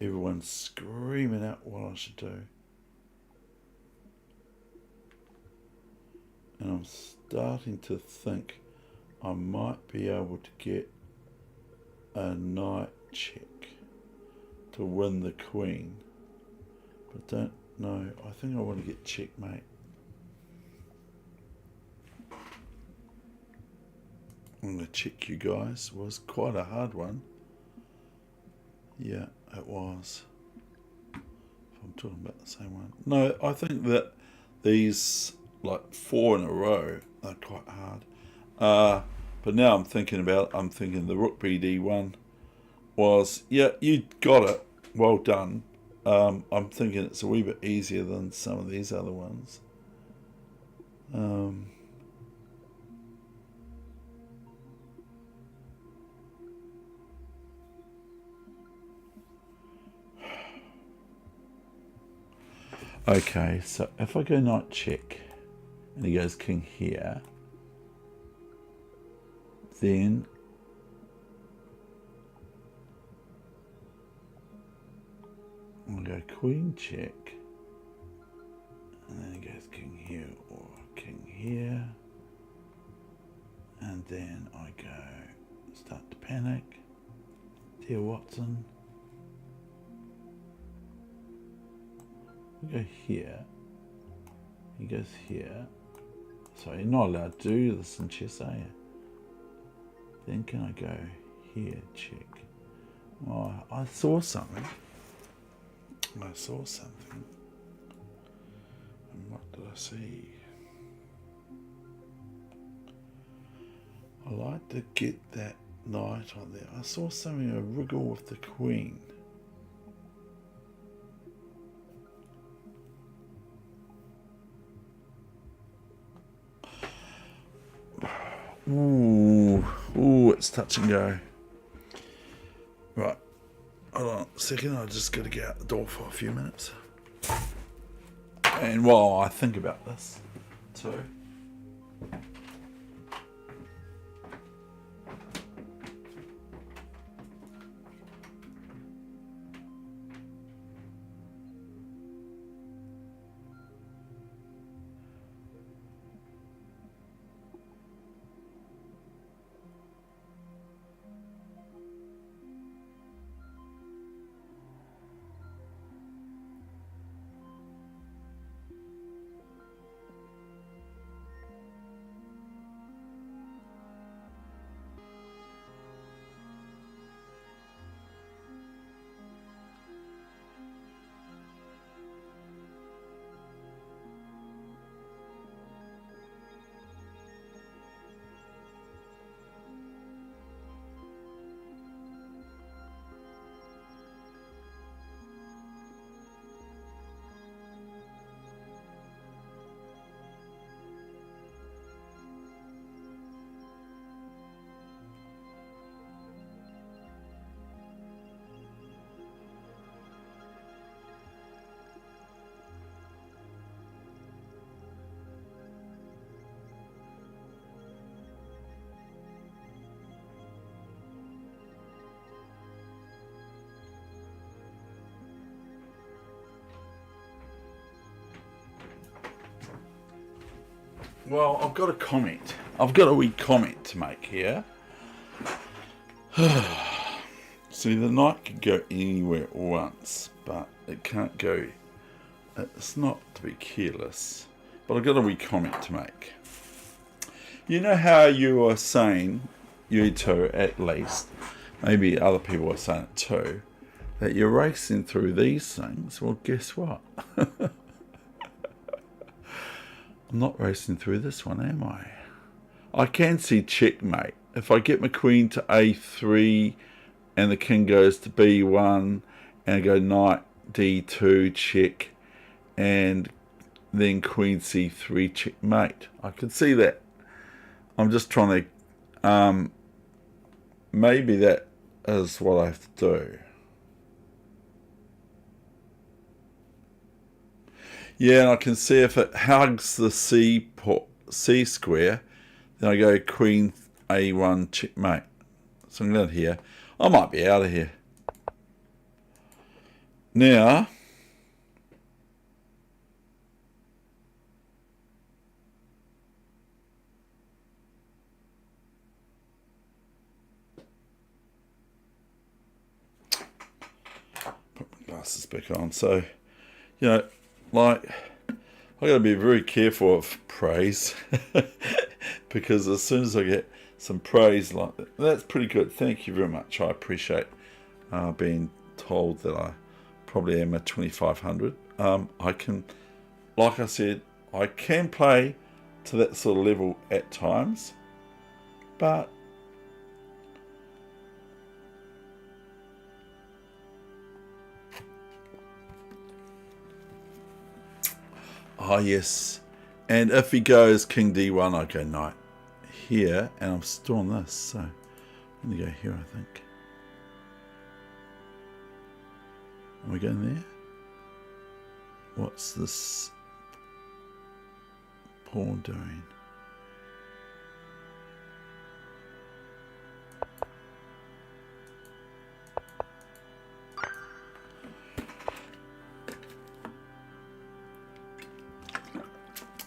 everyone screaming out what I should do. And I'm starting to think I might be able to get a knight check to win the queen. But don't know. I think I want to get checkmate. I'm going to check you guys. It was quite a hard one. Yeah, it was. If I'm talking about the same one. No, I think that these, like 4 in a row, are quite hard. But now I'm thinking the rook BD one was, yeah, you got it. Well done. I'm thinking it's a wee bit easier than some of these other ones. Okay, so if I go knight check and he goes king here, then I'll go queen check, and then he goes king here or king here, and then I go start to panic. Dear Watson. We go here. He goes here. So you're not allowed to do this in chess, are you? Then can I go here, check? Oh, I saw something. And what did I see? I like to get that knight on there. I saw something, a wriggle with the queen. Ooh, it's touch and go. Right, hold on a second, I just got to get out the door for a few minutes. And while I think about this, too. Well, I've got a comment. I've got a wee comment to make here. See, the knight can go anywhere at once, but it can't go. It's not to be careless. But I've got a wee comment to make. You know how you were saying, you two at least, maybe other people were saying it too, that you're racing through these things. Well, guess what? I'm not racing through this one, am I? I can see checkmate. If I get my queen to a3 and the king goes to b1 and I go knight d2 check and then queen c3 checkmate. I can see that. I'm just trying to... maybe that is what I have to do. Yeah, and I can see if it hugs the C square, then I go queen a1 checkmate. So I'm going here. I might be out of here. Now, put my glasses back on. So, you know, like, I got to be very careful of praise because as soon as I get some praise like that, that's pretty good. Thank you very much. I appreciate being told that I probably am at 2500. I can, like I said, I can play to that sort of level at times, but oh yes, and if he goes king d1, I go knight here, and I'm still on this, so I'm going to go here, I think. Are we going there? What's this pawn doing?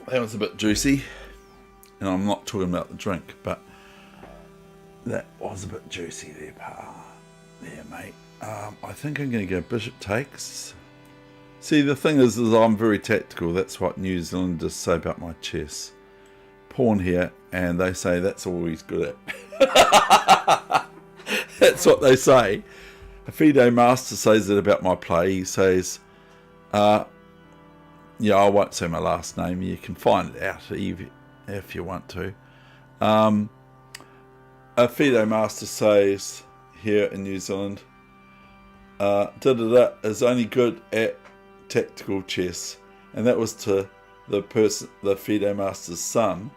That was a bit juicy, and I'm not talking about the drink, but that was a bit juicy there, pal. There, mate. I think I'm going to go bishop takes. See, the thing is I'm very tactical. That's what New Zealanders say about my chess. Pawn here, and they say that's all he's good at. That's what they say. A FIDE Master says it about my play. He says, yeah, I won't say my last name. You can find it out if you want to. A FIDE Master says here in New Zealand, is only good at tactical chess, and that was to the FIDE Master's son.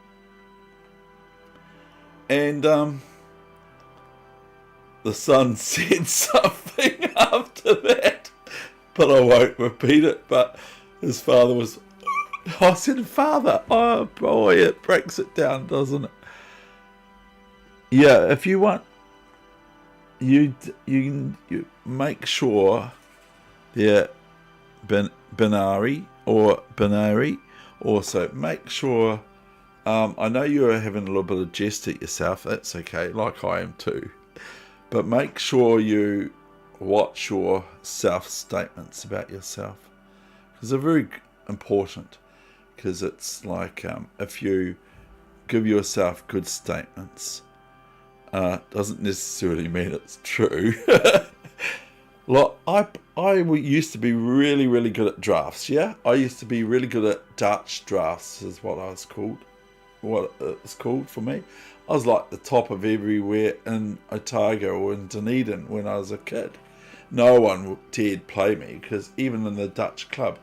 And the son said something after that, but I won't repeat it. But his father was, I said, father, oh boy, it breaks it down, doesn't it? Yeah, if you want, you make sure they're binary or binary. Also, make sure, I know you're having a little bit of jest at yourself, that's okay, like I am too. But make sure you watch your self-statements about yourself, because they're very important. Because it's like, if you give yourself good statements, doesn't necessarily mean it's true. Look, I used to be really, really good at drafts, yeah? I used to be really good at Dutch drafts, is what I was called. What it's called for me. I was like the top of everywhere in Otago or in Dunedin when I was a kid. No one dared play me, because even in the Dutch club,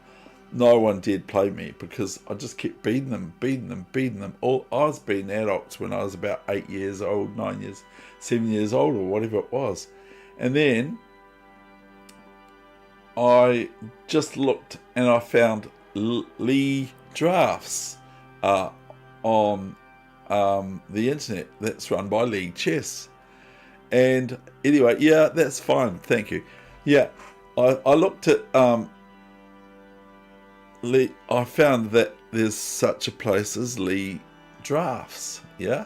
no one dared play me, because I just kept beating them. I was beating adults when I was about 8 years old, 9 years, 7 years old, or whatever it was. And then I just looked and I found Lee Drafts on the internet that's run by League Chess. And anyway, yeah, that's fine, thank you. Yeah, I looked at I found that there's such a place as Lee Drafts, yeah?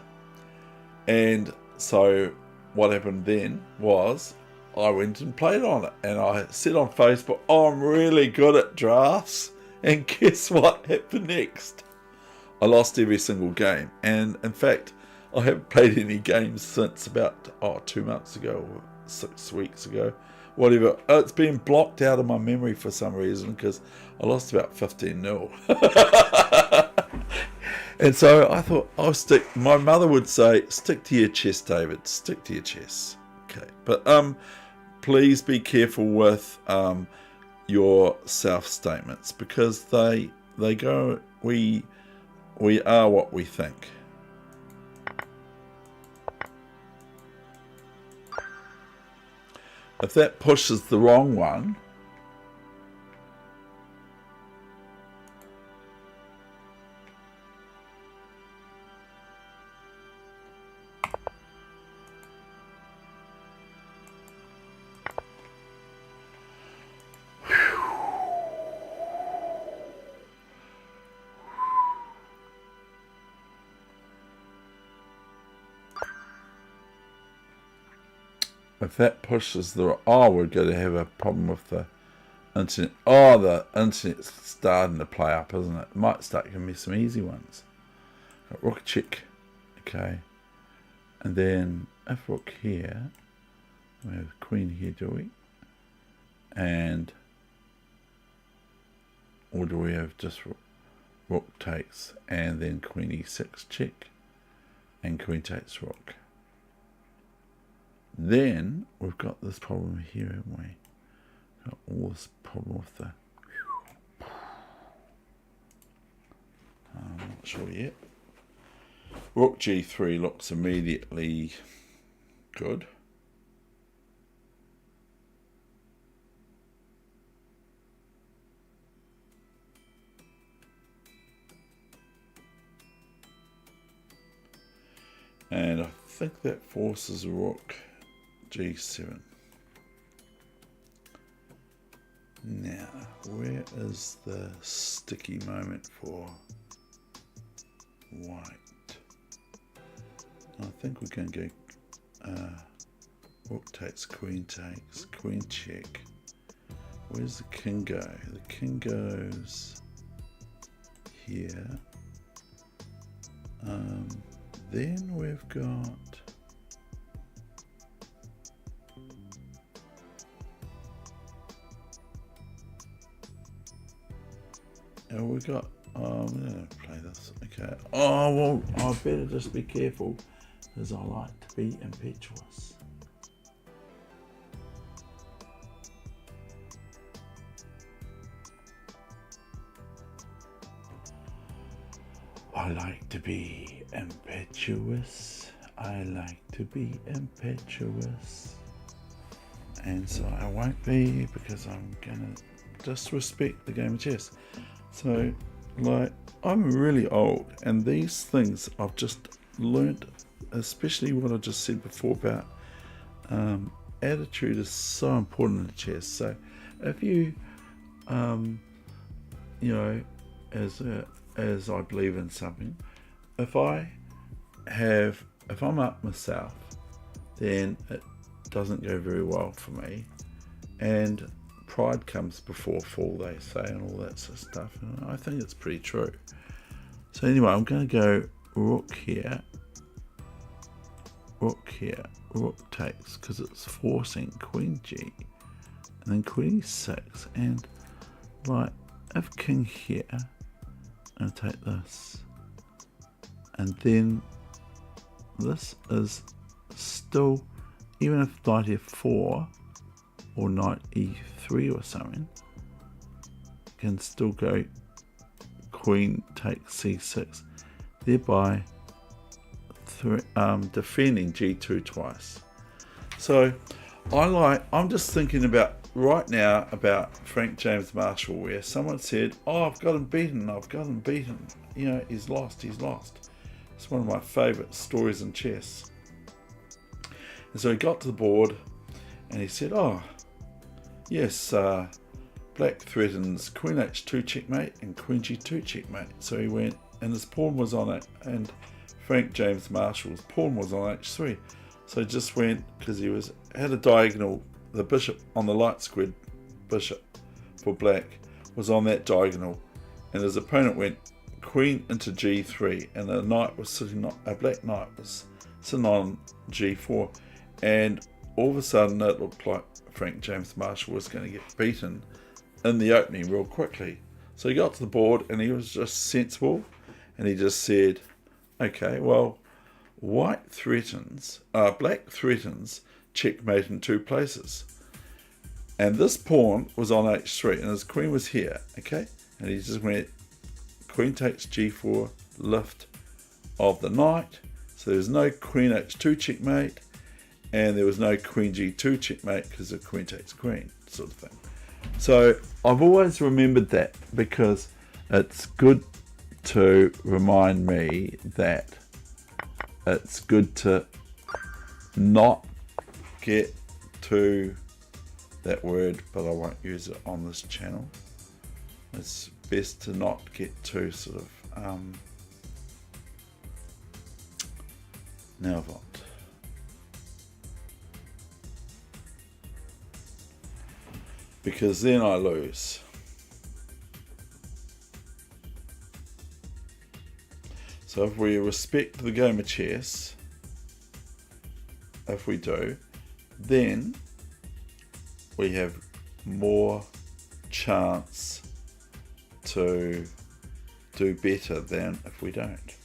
And so what happened then was I went and played on it, and I said on Facebook, oh, I'm really good at drafts. And guess what happened next? I lost every single game. And in fact, I haven't played any games since about 2 months ago or 6 weeks ago. Whatever. It's been blocked out of my memory for some reason because I lost about 15-0. And so I thought I'll stick. My mother would say, stick to your chess, David. Stick to your chess. Okay. But please be careful with your self-statements because they go, we are what we think. If that pushes the wrong one, if that pushes the... Oh, we're going to have a problem with the internet. Oh, the internet's starting to play up, isn't it? It might start giving me some easy ones. Got rook check. Okay. And then if rook here, we have queen here, do we? And... or do we have just rook takes and then queen e6 check and queen takes rook? Then we've got this problem here, haven't we? Got all this problem with the... I'm not sure yet. Rook g3 looks immediately good. And I think that forces rook g7. Now, where is the sticky moment for white? I think we're going to go rook takes, queen check. Where's the king go? The king goes here. Then we've got... oh, we got... oh, I'm going to play this. Okay. Oh, well, I better just be careful because I like to be impetuous. I like to be impetuous. I like to be impetuous. And so I won't be because I'm going to just respect the game of chess. So, like, I'm really old and these things I've just learnt, especially what I just said before about attitude is so important in chess. So if you, you know, as I believe in something, if I'm up myself, then it doesn't go very well for me, and pride comes before fall, they say, and all that sort of stuff, and I think it's pretty true. So anyway, I'm going to go rook here, rook takes, because it's forcing queen g, and then queen e6, and like if king here, I'm going to take this, and then this is still, even if knight f4 or knight e3 or something, can still go queen takes c6, thereby defending g2 twice. So I'm just thinking about right now about Frank James Marshall, where someone said, oh, I've got him beaten, you know, he's lost. It's one of my favourite stories in chess. And so he got to the board and he said, oh, yes, black threatens queen h2 checkmate and queen g2 checkmate. So he went, and his pawn was on it, and Frank James Marshall's pawn was on h3. So he just went, because he had a diagonal, the bishop on the light squared bishop for black was on that diagonal, and his opponent went queen into g3, and a knight was sitting on, a black knight was sitting on g4, and all of a sudden it looked like Frank James Marshall was going to get beaten in the opening real quickly. So he got to the board and he was just sensible, and he just said, okay, well, black threatens checkmate in 2 places. And this pawn was on h3 and his queen was here, okay? And he just went, queen takes g4, lift of the knight. So there's no queen h2 checkmate, and there was no queen g2 checkmate because the queen takes queen sort of thing. So I've always remembered that because it's good to remind me that it's good to not get to that word, but I won't use it on this channel. It's best to not get too sort of nervant. Because then I lose. So if we respect the game of chess, if we do, then we have more chance to do better than if we don't.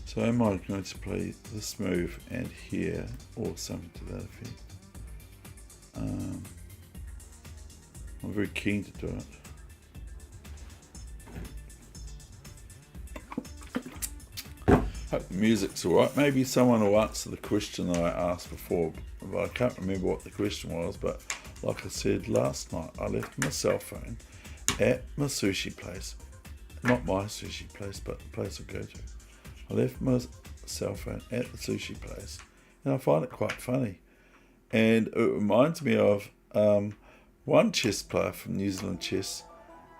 So am I going to play this move and here, or something to that effect? I'm very keen to do it. Hope the music's alright. Maybe someone will answer the question that I asked before, but I can't remember what the question was. But like I said last night, I left my cell phone at my sushi place. Not my sushi place, but the place I go to. I left my cell phone at the sushi place, and I find it quite funny. And it reminds me of one chess player from New Zealand Chess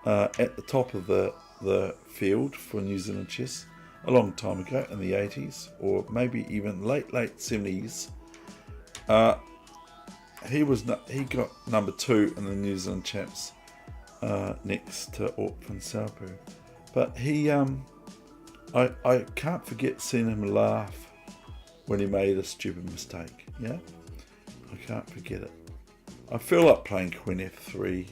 at the top of the field for New Zealand Chess a long time ago in the 80s, or maybe even late 70s. He got number 2 in the New Zealand Champs next to Auckland Saupu. But he I can't forget seeing him laugh when he made a stupid mistake. Yeah, I can't forget it. I feel like playing Queen F3.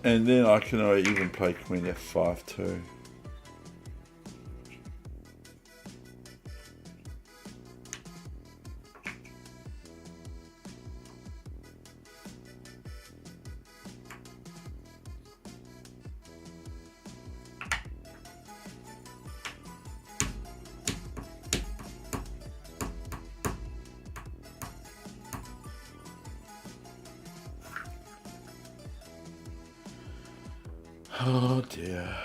And then I can even play Queen F5 too. Oh dear.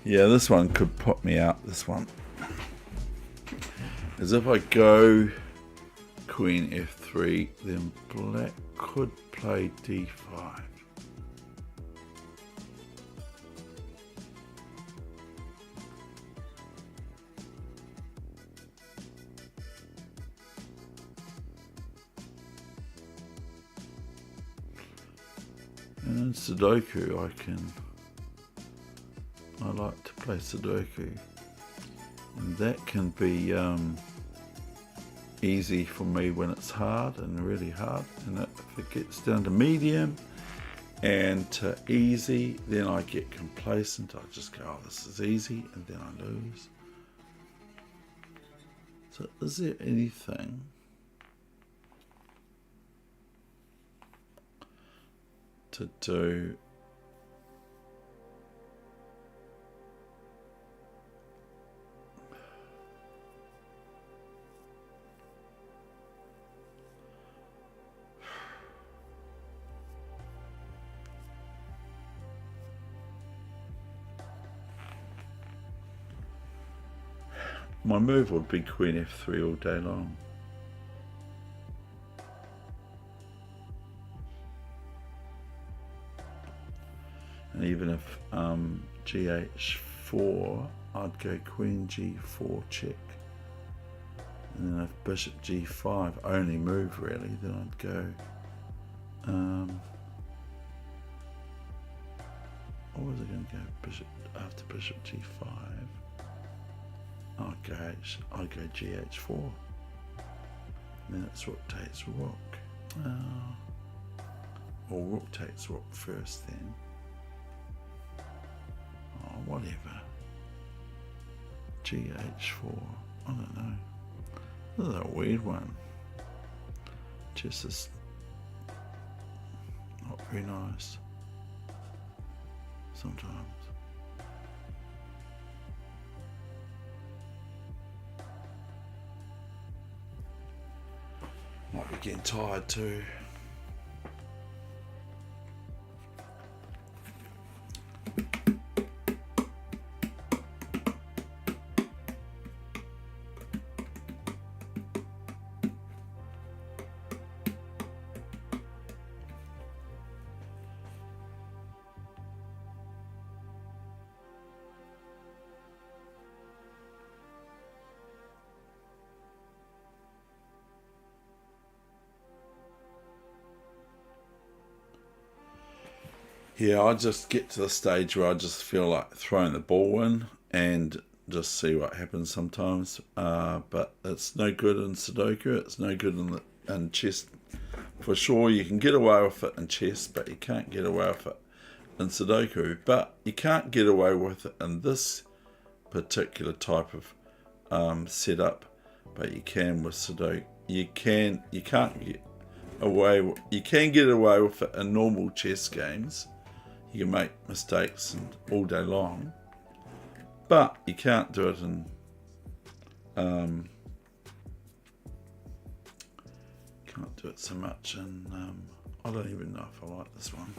Yeah, this one could put me out, this one. As if I go Queen F3, then black could play D5. And in Sudoku I like to play Sudoku. And that can be easy for me when it's hard and really hard. And if it gets down to medium and to easy, then I get complacent. I just go, oh, this is easy, and then I lose. So is there anything to do my move would be Queen F3 all day long. And even if GH4, I'd go Queen G4 check. And then if Bishop G5, only move really, then I'd go or was I going to go Bishop after Bishop G5? I'll go GH4. And then it's rook takes rook. Or rook takes rook first then. Oh, whatever. GH4. I don't know. This is a weird one. Just is not very nice sometimes. Might be getting tired too. Yeah, I just get to the stage where I just feel like throwing the ball in and just see what happens sometimes. But it's no good in Sudoku. It's no good in chess. For sure, you can get away with it in chess, but you can't get away with it in Sudoku. But you can't get away with it in this particular type of setup. But you can with Sudoku. You can't get away. You can get away with it in normal chess games. You can make mistakes all day long, but you can't do it in can't do it so much in I don't even know if I like this one.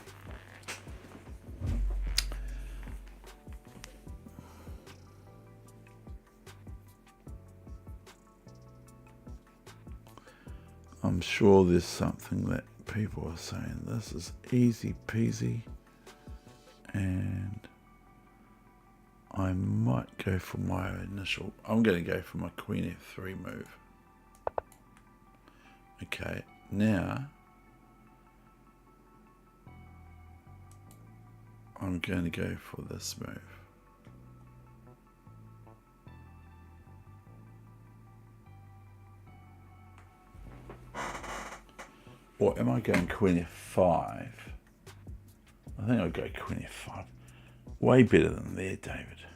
I'm sure there's something that people are saying this is easy peasy. And I might go for my initial. I'm going to go for my Queen F3 move. Okay, now I'm going to go for this move. Or am I going Queen F5? I think I'll go Queen F5. Way better than there, David.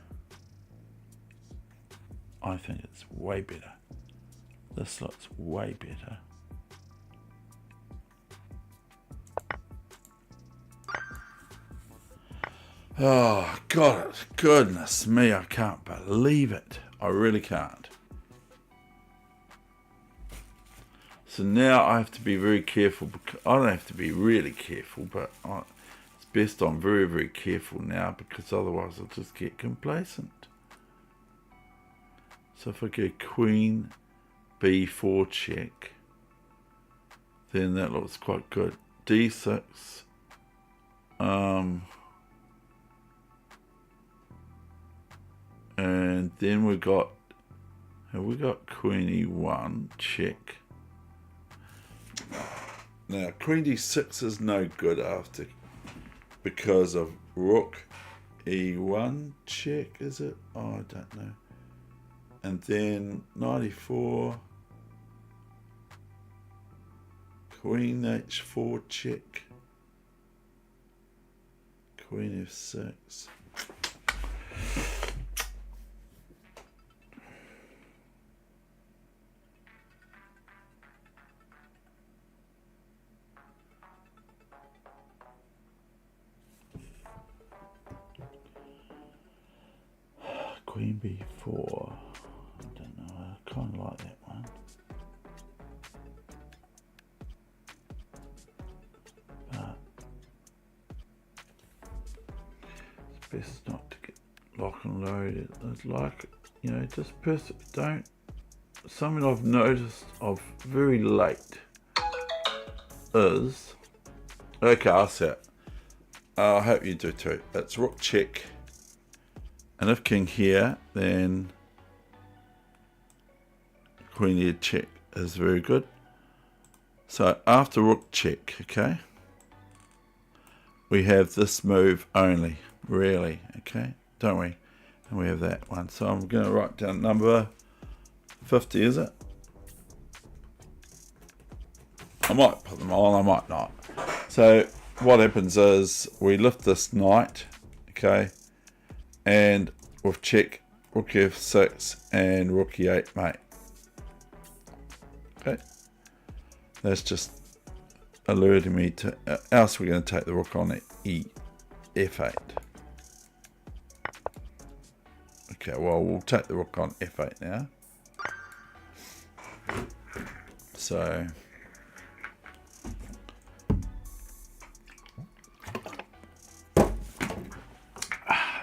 I think it's way better. This looks way better. Oh, God, goodness me, I can't believe it. I really can't. So now I have to be very careful. Because I don't have to be really careful, but it's best I'm very, very careful now because otherwise I'll just get complacent. So if I go Queen B4 check, then that looks quite good. D6. And then have we got Queen E1 check. Now Queen D6 is no good after because of rook e1 check, is it? Oh, I don't know. And then 94, queen h4 check, queen f6. Queen b4. I don't know. I kind of like that one. But it's best not to get lock and loaded. It's like, you know, just don't. Something I've noticed of very late is, okay, I'll say it. I hope you do too. It's rook check. And if king here, then queen here check is very good. So after rook check, okay, we have this move only, really, okay, don't we? And we have that one. So I'm going to write down number 50, is it? I might put them on, I might not. So what happens is we lift this knight, okay, and with check, rook f6 and rook e8, mate. Okay, that's just alerting me to. Else we're going to take the rook on f8. Okay, well we'll take the rook on f8 now. So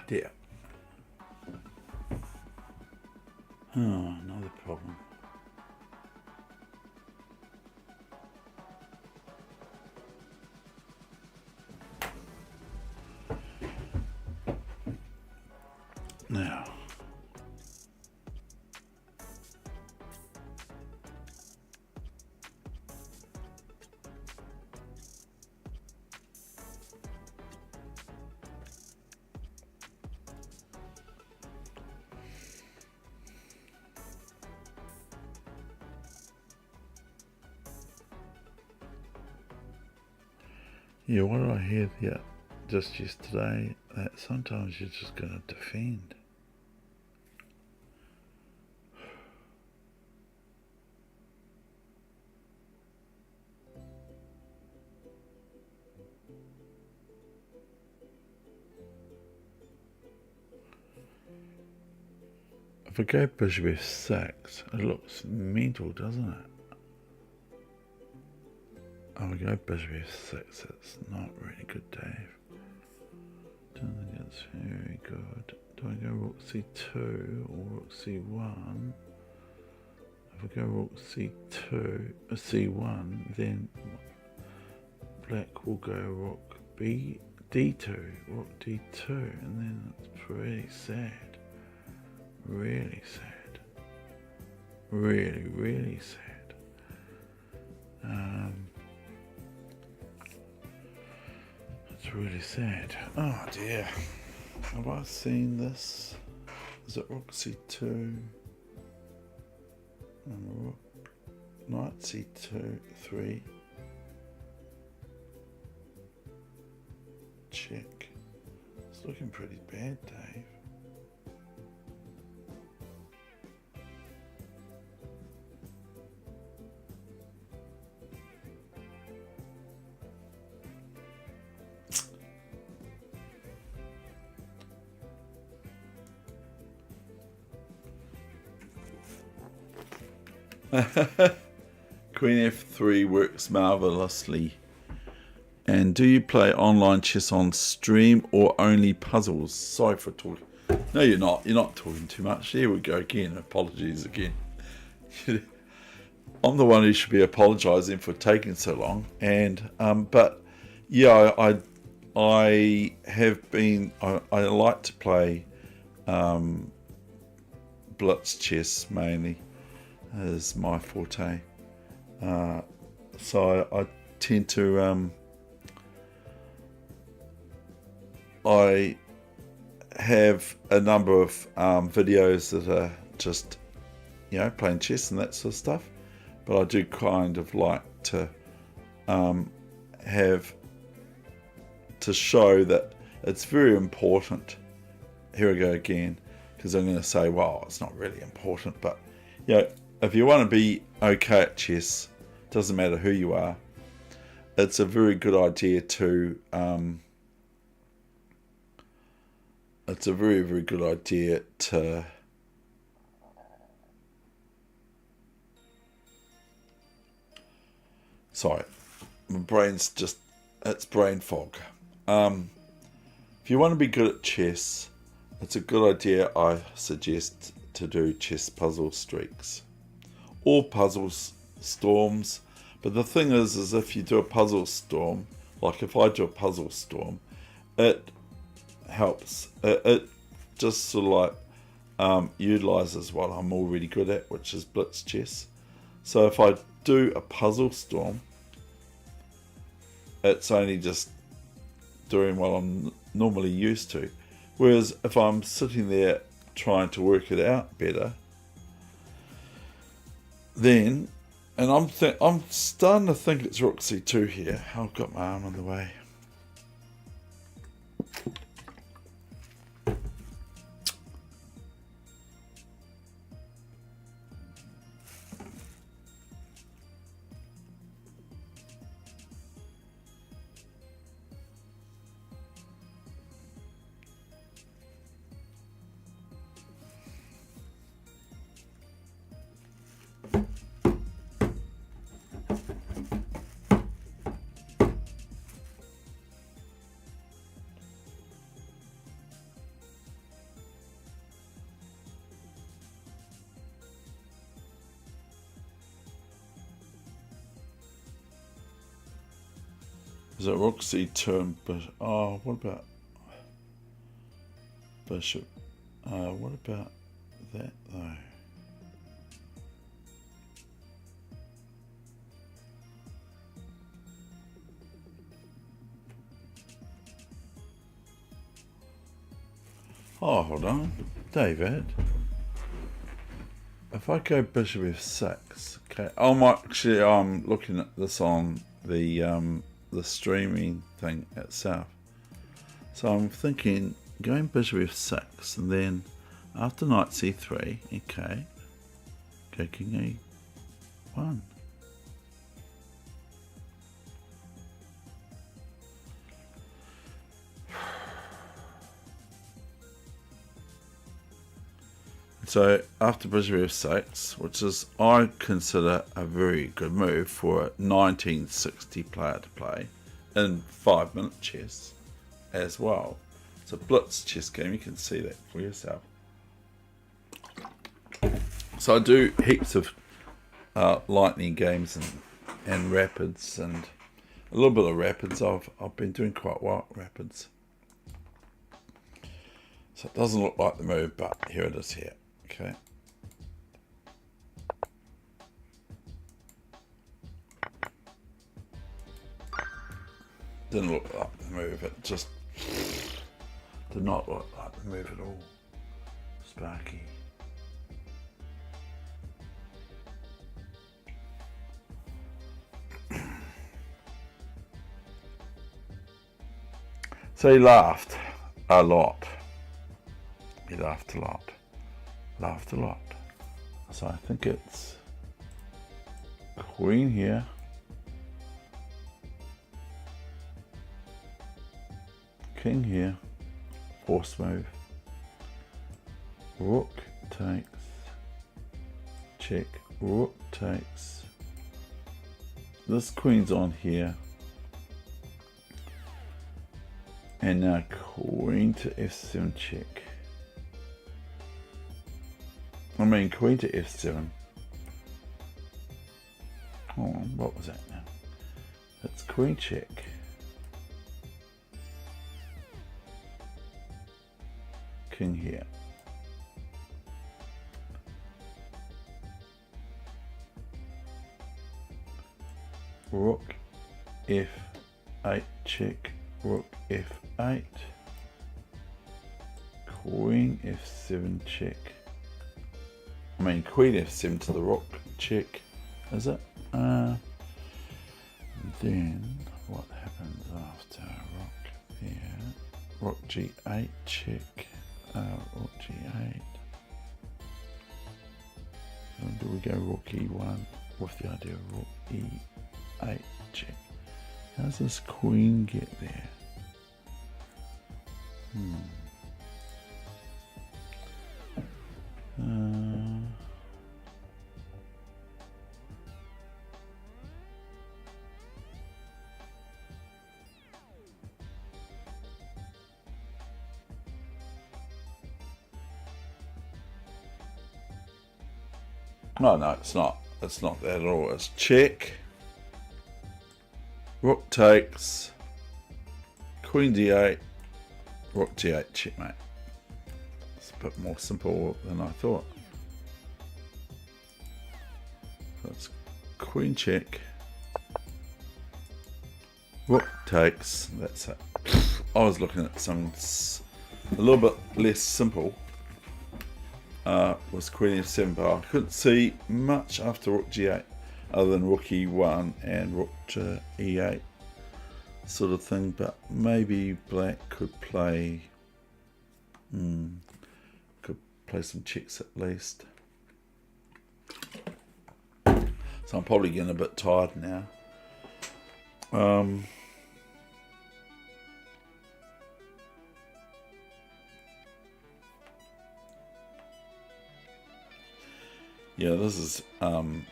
dear. Oh, another problem. Now, yeah, what did I hear just yesterday? That sometimes you're just going to defend. If I go bishop f6, it looks mental, doesn't it? Oh, we go bishop f6, it's not really good, Dave. Don't think it's very good. Do I go rook c2 or rook c1? If I go rook c2, c1, then black will go rook d2, rook d2, and then it's pretty sad. Really sad. Really, really sad. It's really sad. Oh dear. Have I seen this? Is it rook c2? And rook, knight c2, 3. Check. It's looking pretty bad, Dave. Queen f3 works marvelously. And do you play online chess on stream or only puzzles? Sorry for talking. No, you're not. You're not talking too much. Here we go again. Apologies again. I'm the one who should be apologising for taking so long. And but yeah, I have been. I like to play blitz chess mainly. Is my forte. So I tend to I have a number of videos that are just, you know, playing chess and that sort of stuff. But I do kind of like to have to show that it's very important. Here we go again, because I'm going to say, well, it's not really important, but you know, if you want to be okay at chess, doesn't matter who you are, it's a very good idea to it's a very, very good idea to sorry, my brain's just, it's brain fog. If you want to be good at chess, it's a good idea, I suggest, to do chess puzzle streaks or puzzle storms. But the thing is if you do a puzzle storm, like if I do a puzzle storm, it helps. It just sort of like utilizes what I'm already good at, which is blitz chess. So if I do a puzzle storm, it's only just doing what I'm normally used to. Whereas if I'm sitting there trying to work it out better, then, and I'm starting to think it's rook c2 here. I've got my arm in the way. Is it rook c2 and bishop? Oh, what about bishop? What about that though? Oh, hold on, David. If I go bishop f6, okay. I'm looking at this on the streaming thing itself. So I'm thinking going bishop f6 and then after knight c3, okay, go king e1. So after bishop f6, which is, I consider a very good move for a 1960 player to play in 5-minute chess as well. It's a blitz chess game, you can see that for yourself. So I do heaps of lightning games and rapids, and a little bit of rapids. I've been doing quite well at rapids. So it doesn't look like the move, but here it is here. Okay. Didn't look like the move, it just did not look like the move at all. Sparky. So he laughed a lot. He laughed a lot. Laughed a lot. So I think it's queen here. King here. Force move. Rook takes. Check. Rook takes. This queen's on here. And now queen to f7 check. I mean, queen to f7. Oh, what was that now? It's queen check. King here. Rook f8 check. Rook f8. queen f7 check. I mean queen f7 to the rook check, is it? Then what happens after rook here? Rook g8 check. Rook g8. And do we go rook e1 with the idea of rook e8 check? How does this queen get there? No, it's not. It's not that at all. It's check. Rook takes. Queen d8. Rook g8 checkmate. It's a bit more simple than I thought. So it's queen check. Rook takes. That's it. I was looking at something a little bit less simple. Was queen f7, but I couldn't see much after rook g8 other than rook e1 and rook to e8 sort of thing, but maybe black could play some checks at least. So I'm probably getting a bit tired now. Yeah, this is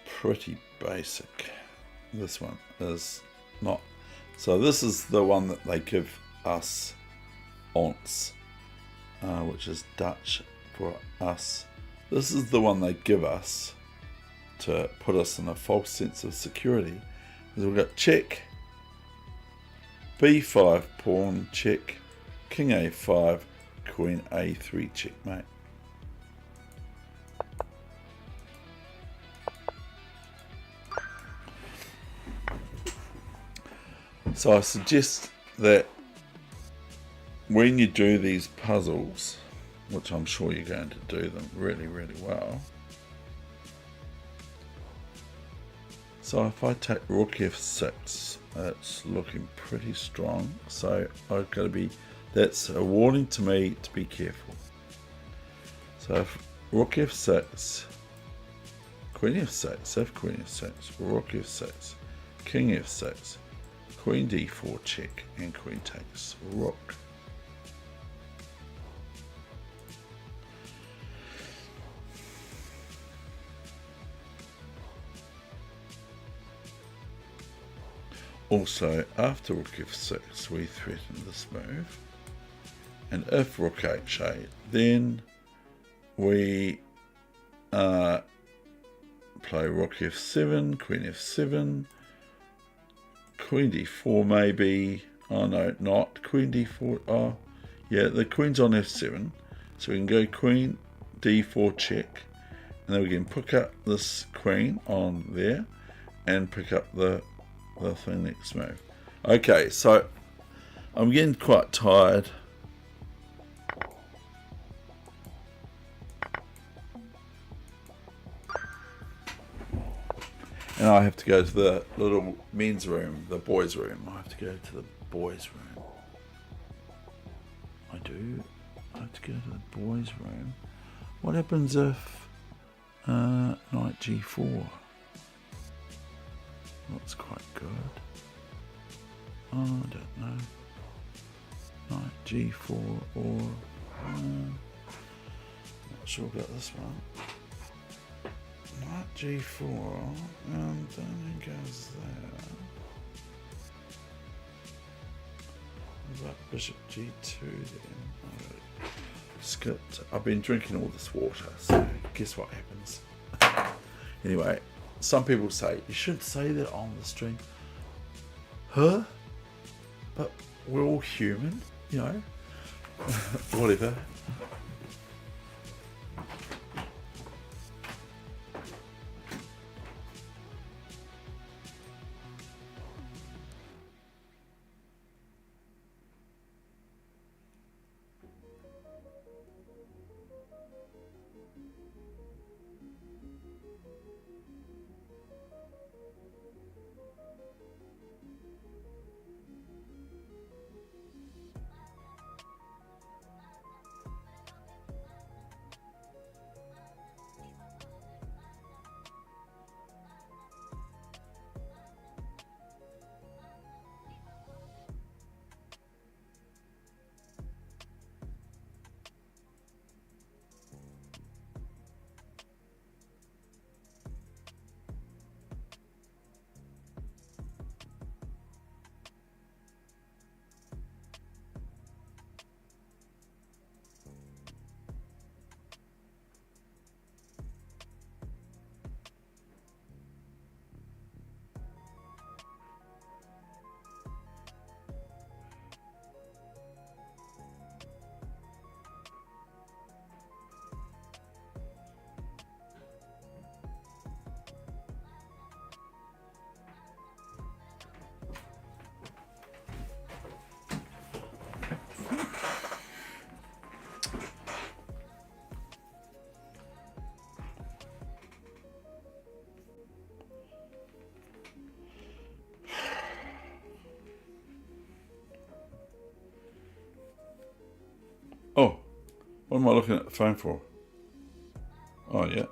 pretty basic. This one is not. So this is the one that they give us ons, which is Dutch for us. This is the one they give us to put us in a false sense of security. So we've got check, b5 pawn check, king a5, queen a3 checkmate. So I suggest that when you do these puzzles, which I'm sure you're going to do them really, really well. So if I take rook f6, it's looking pretty strong. So I've got to be, that's a warning to me to be careful. So if rook f6, queen f6, f queen f6, rook f6, king f6, queen d4 check, and queen takes rook. Also, after rook f6, we threaten this move, and if rook h8, then we play rook f7, queen f7, queen d4 maybe. Oh no, not queen d4. Oh yeah, the queen's on f7, so we can go queen d4 check, and then we can pick up this queen on there and pick up the thing next move. Okay, so I'm getting quite tired. And I have to go to the little men's room, the boys' room. I have to go to the boys' room. I do. I have to go to the boys' room. What happens if knight g4? That's quite good. Oh, I don't know. Knight g4 or... not sure about this one. Knight g4 and then he goes there. What about bishop g2 then? Skipped. I've been drinking all this water, so guess what happens? Anyway, some people say you shouldn't say that on the stream. Huh? But we're all human, you know. Whatever. Oh, what am I looking at the phone for? Oh, yeah.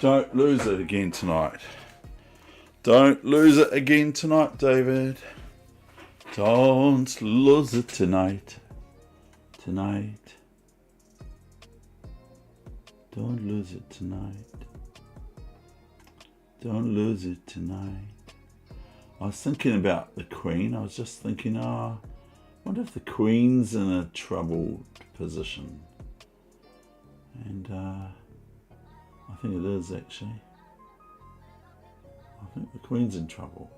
Don't lose it again tonight. Don't lose it again tonight, David. Don't lose it tonight. Tonight. Don't lose it tonight. Don't lose it tonight. I was thinking about the Queen. I was just thinking, I wonder if the Queen's in a troubled position. And I think it is, actually. I think the Queen's in trouble.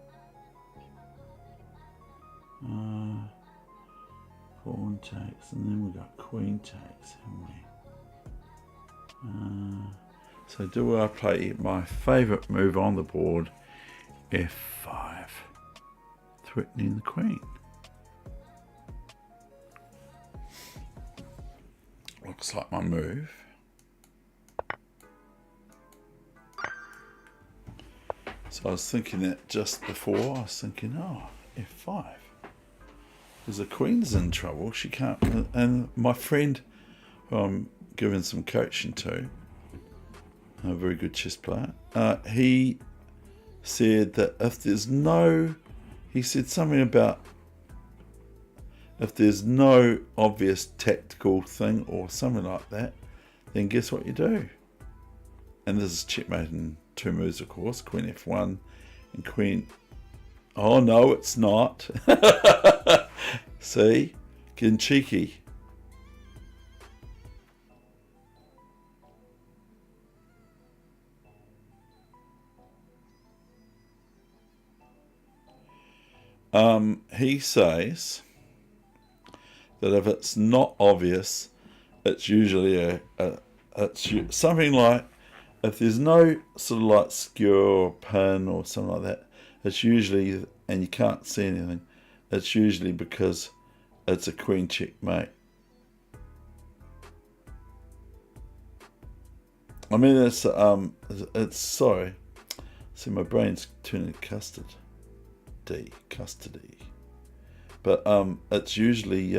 Pawn takes, and then we got Queen takes, haven't we? So do I play my favourite move on the board, F5, threatening the Queen? Looks like my move. So I was thinking that just before, I was thinking, F5. Because the Queen's in trouble, she can't, and my friend who I'm giving some coaching to, a very good chess player, he said that he said something about if there's no obvious tactical thing or something like that, then guess what you do? And this is checkmate in 2 moves, of course, Queen F1 and Queen... Oh, no, it's not. See? Getting cheeky. He says that if it's not obvious, it's usually something like, if there's no sort of like skewer or pin or something like that, it's usually, and you can't see anything, it's usually because it's a queen checkmate. I mean, it's sorry. See, my brain's turning custody. But it's usually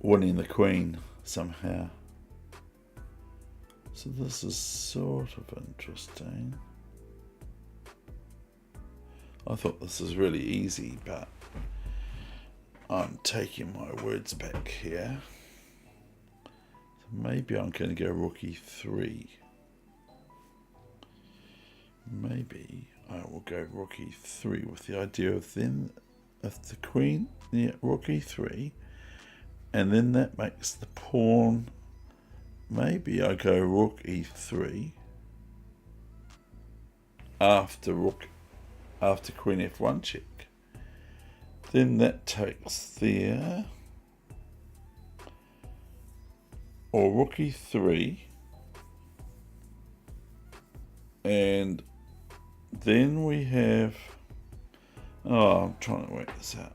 winning the queen somehow. So this is sort of interesting. I thought this was really easy, but I'm taking my words back here. So maybe I'm going to go rook e3. Maybe I will go rook e3 with the idea of then, if the queen, rook e3, and then that makes the pawn. Maybe I go rook e3 after queen f1 check. Then that takes there, or rook e3, and then we have Oh, I'm trying to work this out.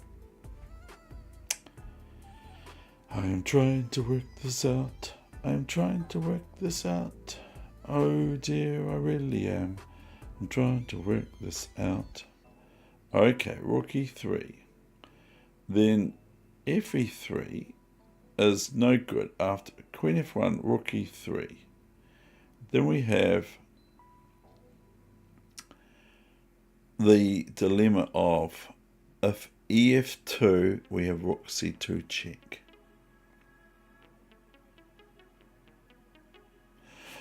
I am trying to work this out. I am trying to work this out. Oh dear, I really am. I'm trying to work this out. Okay, rook e3. Then f e3 is no good after queen f1, rook e3. Then we have the dilemma of if ef2, we have rook c2 check.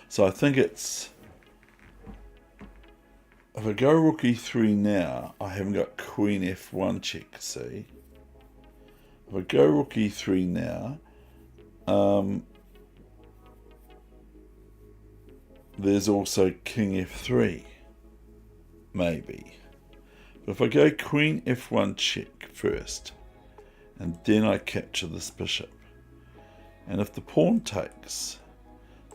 So I think it's, if I go rook e3 now, I haven't got queen f1 check, see? If I go rook e3 now, there's also king f3, maybe. But if I go queen f1 check first, and then I capture this bishop, and if the pawn takes,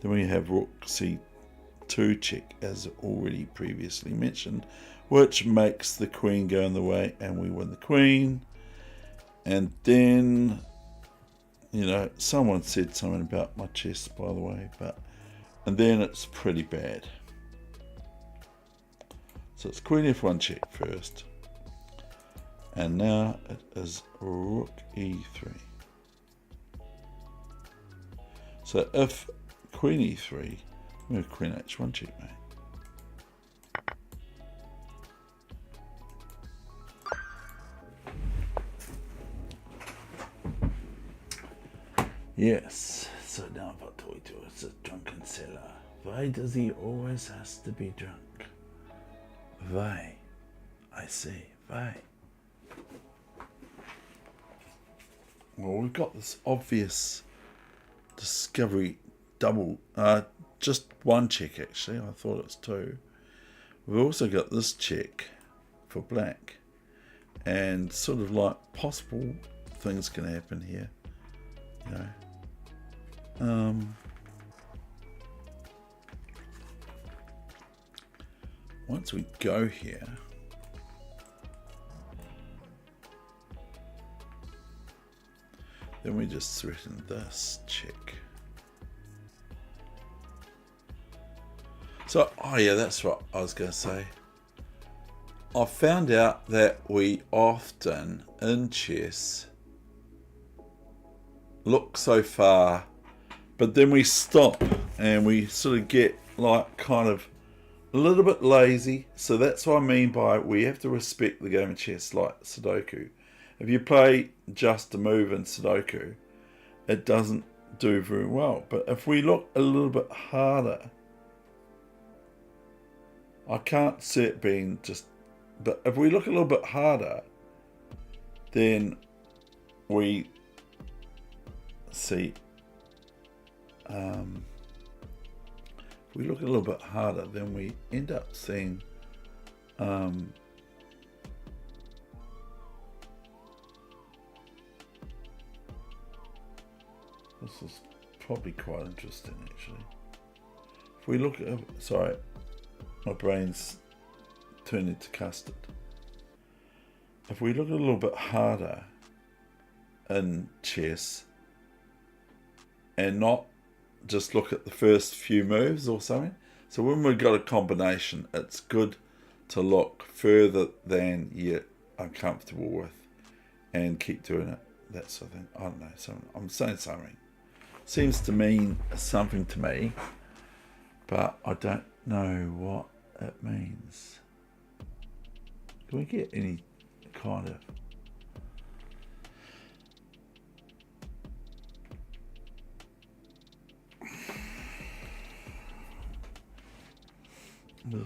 then we have rook c2 check, as already previously mentioned, which makes the queen go in the way, and we win the queen. And then, you know, someone said something about my chess, by the way, and then it's pretty bad. So it's queen f1 check first, and now it is rook e3. So if queen e3, we have queen h1 checkmate. Yes, so now Vatoito is a drunken sailor. Why does he always has to be drunk? Why? I say, why? Well, we've got this obvious discovery double, just one check actually, I thought it was two. We've also got this check for black, and sort of like possible things can happen here, you know. Once we go here, then we just threaten this check. So, oh yeah, that's what I was going to say. I found out that we often, in chess, look so far, but then we stop and we sort of get like kind of a little bit lazy. So that's what I mean by we have to respect the game of chess, like Sudoku. If you play just a move in Sudoku, it doesn't do very well. But if we look a little bit harder, I can't see it being just, but if we look a little bit harder, then we see, if we look a little bit harder, then we end up seeing this is probably quite interesting actually. If we look at, sorry, my brain's turned into custard. If we look a little bit harder in chess and not just look at the first few moves or something. So when we've got a combination, it's good to look further than you're uncomfortable with and keep doing it. That sort of thing. I don't know. So I'm saying something. Seems to mean something to me, but I don't know what it means. Can we get any kind of...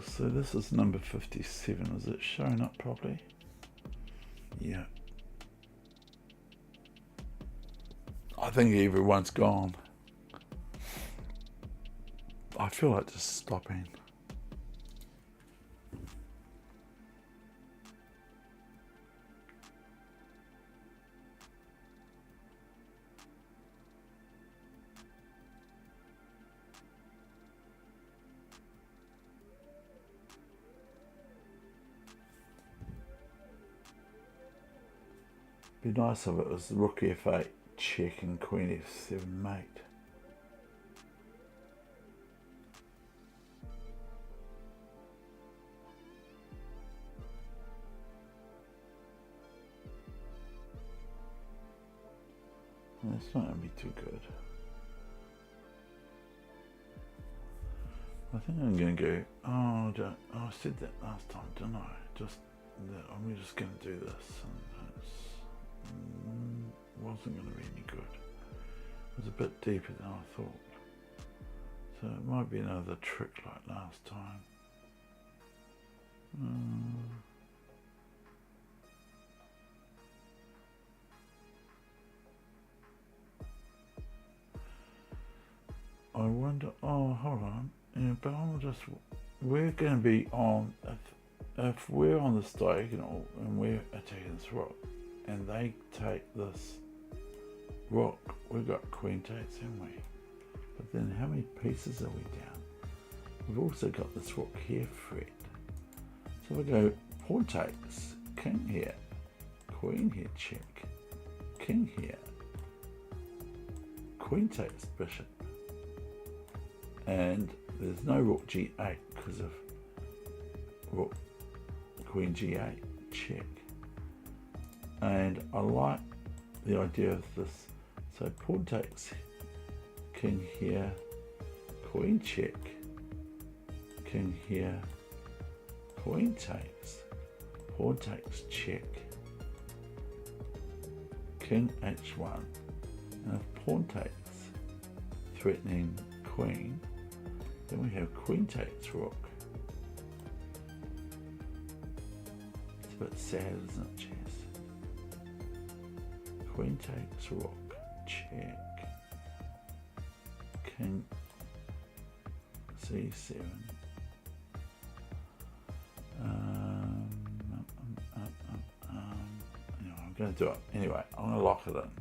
So this is number 57. Is it showing up properly? Yeah. I think everyone's gone. I feel like just stopping. Be nice if it was rook f8 check and queen f7 mate. That's not going to be too good. I think I'm going to go, I said that last time, didn't I? I'm just going to do this, and it wasn't going to be any good. It was a bit deeper than I thought. So it might be another trick like last time. I wonder, hold on. Yeah, but we're going to be on, if we're on this diagonal and we're attacking this rook, and they take this rook, we've got queen takes, haven't we? But then how many pieces are we down? We've also got this rook here freed. So we go pawn takes, king here, queen here check, king here, queen takes bishop, and there's no rook g8 because of rook queen g8 check. And I like the idea of this. So pawn takes, king here, queen check, king here, queen takes, pawn takes check, king h1, and if pawn takes threatening queen, then we have queen takes rook. It's a bit sad, isn't it, chess? Queen takes rook, check, king c7. Anyway, I'm going to do it. Anyway, I'm going to lock it in.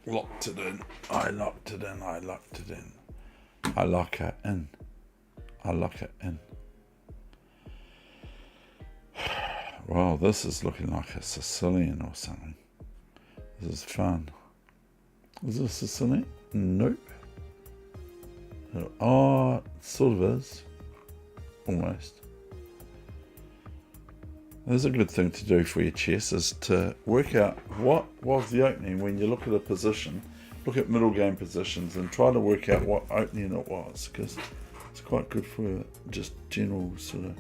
Locked it in. I locked it in. I locked it in. I lock it in. I lock it in. Wow, this is looking like a Sicilian or something. This is fun. Is this Sicilian? Nope. Oh, it sort of is. Almost. There's a good thing to do for your chess is to work out what was the opening when you look at a position, look at middle game positions and try to work out what opening it was, because it's quite good for just general sort of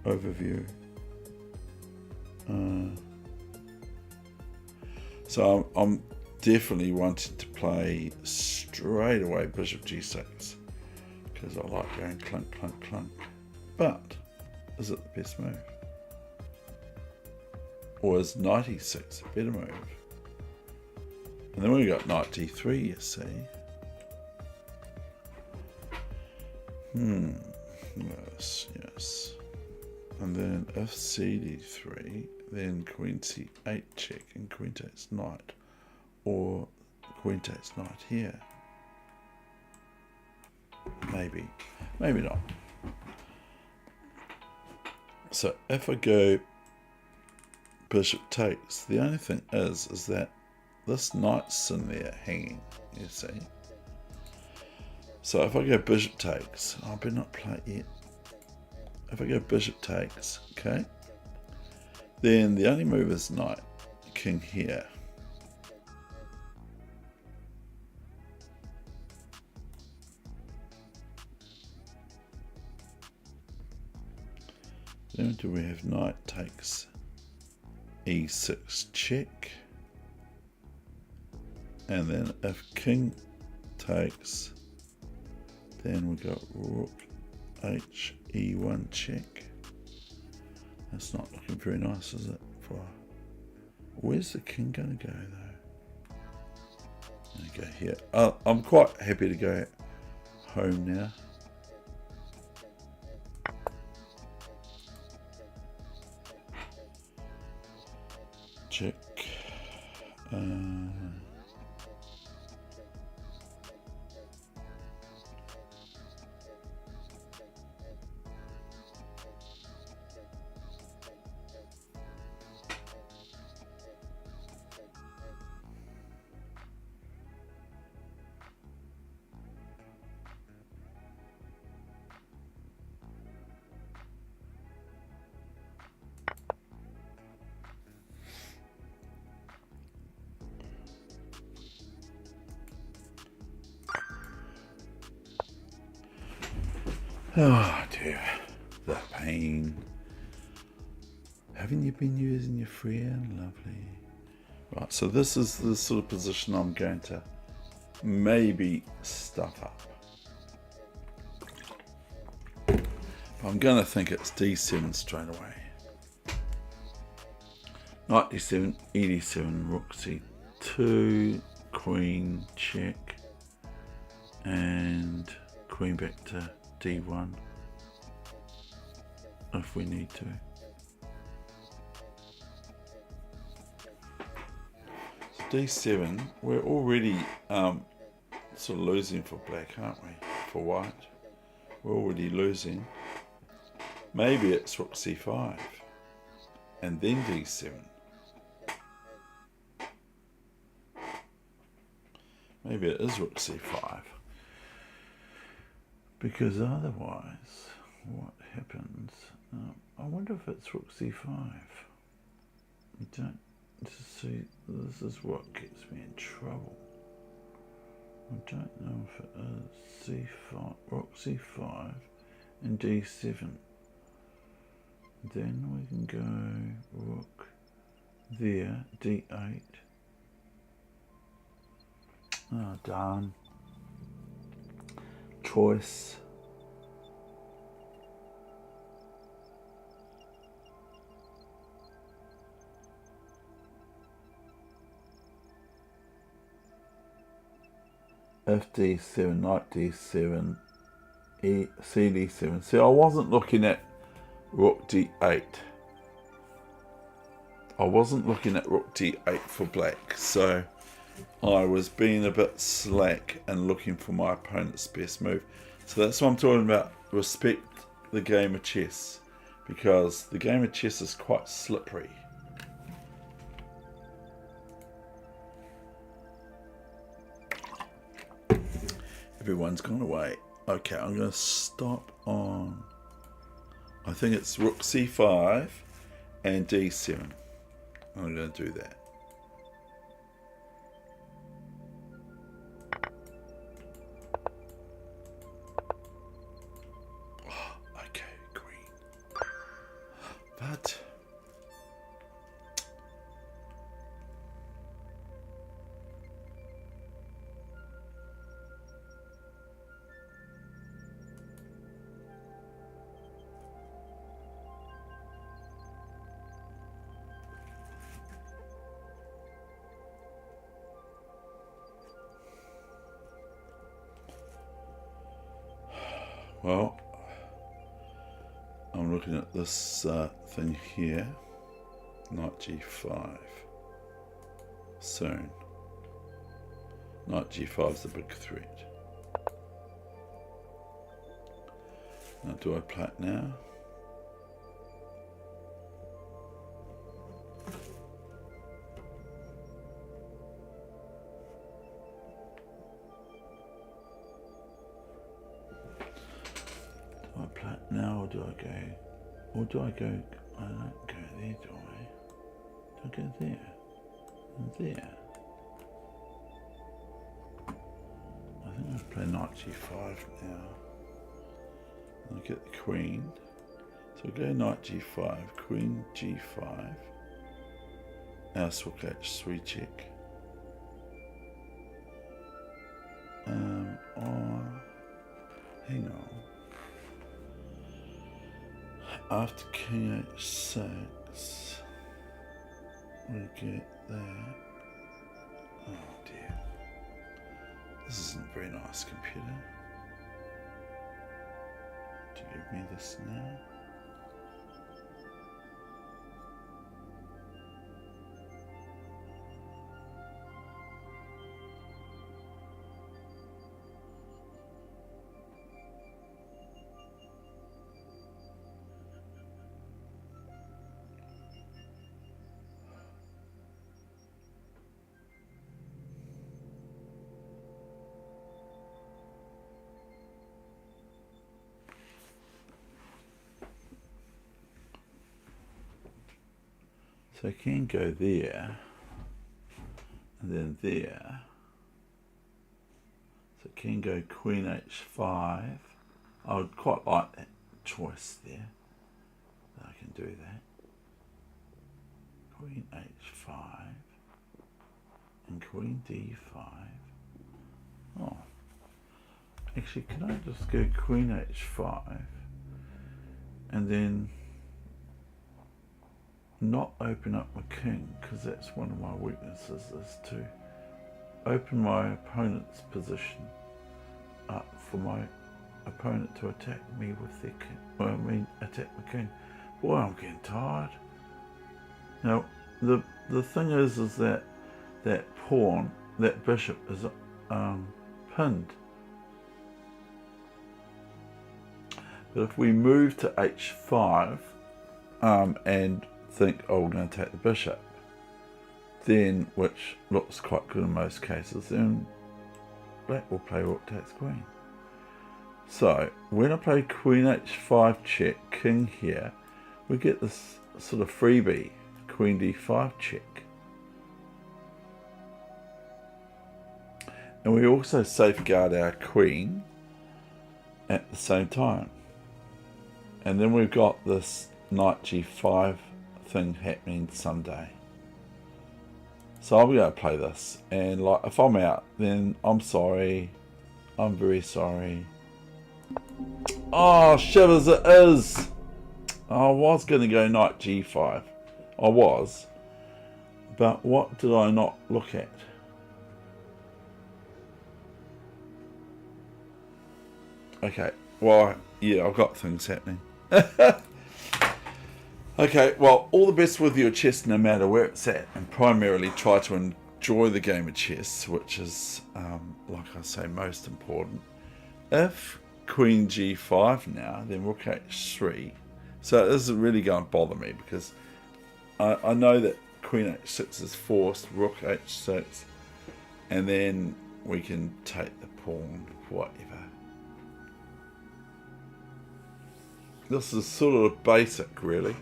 overview. So I'm definitely wanting to play straight away bishop g6 because I like going clunk, clunk, clunk. But is it the best move? Or is knight e6 a better move? And then we've got knight d3, you see. Yes, yes. And then if cd3, then queen c8 check and queen takes knight. Or queen takes knight here. Maybe. Maybe not. So if I go bishop takes, the only thing is that this knight's in there hanging, you see. So if I go bishop takes, I better not play it yet. If I go bishop takes, okay, then the only move is knight, king here. Then do we have knight takes e6 check, and then if king takes, then we got rook h e1 check. That's not looking very nice, is it? Where's the king going to go though? Go here. I'm quite happy to go home now. Check. Oh dear, the pain. Haven't you been using your freehand? Lovely. Right, so this is the sort of position I'm going to maybe stuff up. I'm going to think it's D7 straight away. Knight D7, E7, Rook C2, Queen check, and Queen back to D1 if we need to. So D7, we're already sort of losing for black, aren't we? For white, we're already losing. Maybe it's Rook C5 and then D7. Maybe it is Rook C5. Because otherwise, what happens? I wonder if it's Rook C5. I don't see. This is what gets me in trouble. I don't know if it is C5, Rook C5 and D7. Then we can go Rook there, D8. Oh, darn. Choice. FD7, Knight D7, CD7. See, I wasn't looking at Rook D8. I wasn't looking at Rook D8 for black, so I was being a bit slack and looking for my opponent's best move. So that's what I'm talking about. Respect the game of chess, because the game of chess is quite slippery. Everyone's gone away. Okay, I'm going to stop on, I think it's Rook C5 and D7. I'm going to do that. Okay, green. But well, I'm looking at this thing here, Knight G5. Soon. Knight G5 is a big threat. Now, do I play it now? Do I play it now, or do I go? Or do I go? I don't go there, do I? Do I go there? And there? I think I'll play Knight G5 now. I'll get the Queen. So I'll go Knight G5, Queen G5. Now Rook H3 check. Hang on. After King H6, we get that. Oh dear. This isn't very nice, computer. To give me this now. So I can go there, and then there. So I can go Queen H5, I would quite like that choice there. I can do that. Queen h5 and queen d5. Oh, actually, can I just go queen h5 and then not open up my king, because that's one of my weaknesses, is to open my opponent's position up for my opponent to attack me with their king. Well, I mean, attack my king. Boy, I'm getting tired. Now, the thing is that that pawn, that bishop, is pinned. But if we move to h5 and think, oh, we're going to take the bishop, then, which looks quite good in most cases, then black will play rook takes queen. So when I play queen h5 check, king here, we get this sort of freebie, queen d5 check. And we also safeguard our queen at the same time. And then we've got this knight g5 thing happening Sunday. So I'm going to play this, and like, if I'm out, then I'm sorry. I'm very sorry. Oh, shivers it is. I was going to go knight g5. I was. But what did I not look at? Okay, well, yeah, I've got things happening. Okay, well, all the best with your chess no matter where it's at, and primarily try to enjoy the game of chess, which is, like I say, most important. If queen g5 now, then rook h3. So this isn't really going to bother me, because I know that queen h6 is forced, rook h6, and then we can take the pawn, whatever. This is sort of basic, really.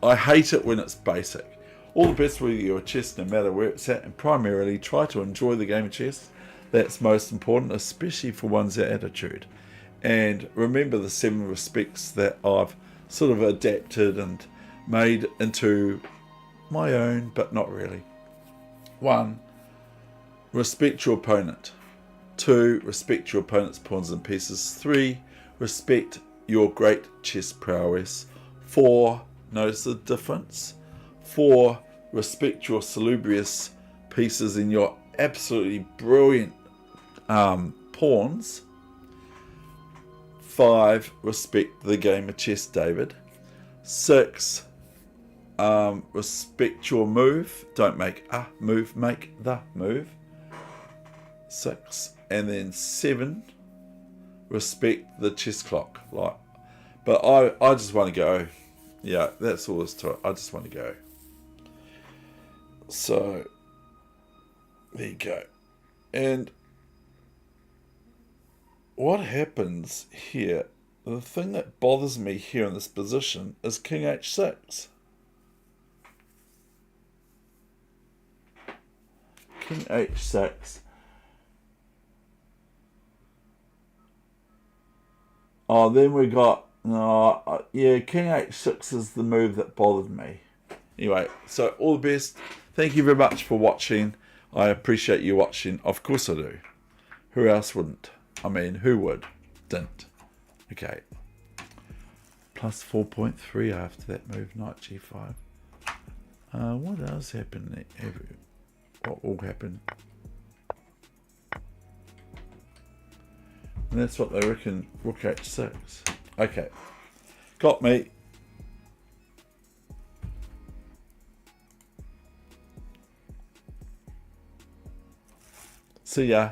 I hate it when it's basic. All the best with your chess no matter where it's at, and primarily try to enjoy the game of chess. That's most important, especially for one's attitude. And remember the 7 respects that I've sort of adapted and made into my own, but not really. 1. Respect your opponent. 2. Respect your opponent's pawns and pieces. 3. Respect your great chess prowess. 4. Notice the difference. 4. Respect your salubrious pieces in your absolutely brilliant pawns. 5. Respect the game of chess, David. 6. Respect your move. Don't make a move, make the move. 6. And then 7. Respect the chess clock. But I just want to go. Yeah, that's all there is to it. I just want to go. So, there you go. And what happens here, the thing that bothers me here in this position is king h6. King h6. Oh, then we got... yeah, king h6 is the move that bothered me. Anyway, so all the best. Thank you very much for watching. I appreciate you watching. Of course I do. Who else wouldn't? I mean, who would? Didn't. Okay. Plus 4.3 after that move, knight g5. What else happened? What will happen? And that's what they reckon, rook h6. Okay. Got me. See ya.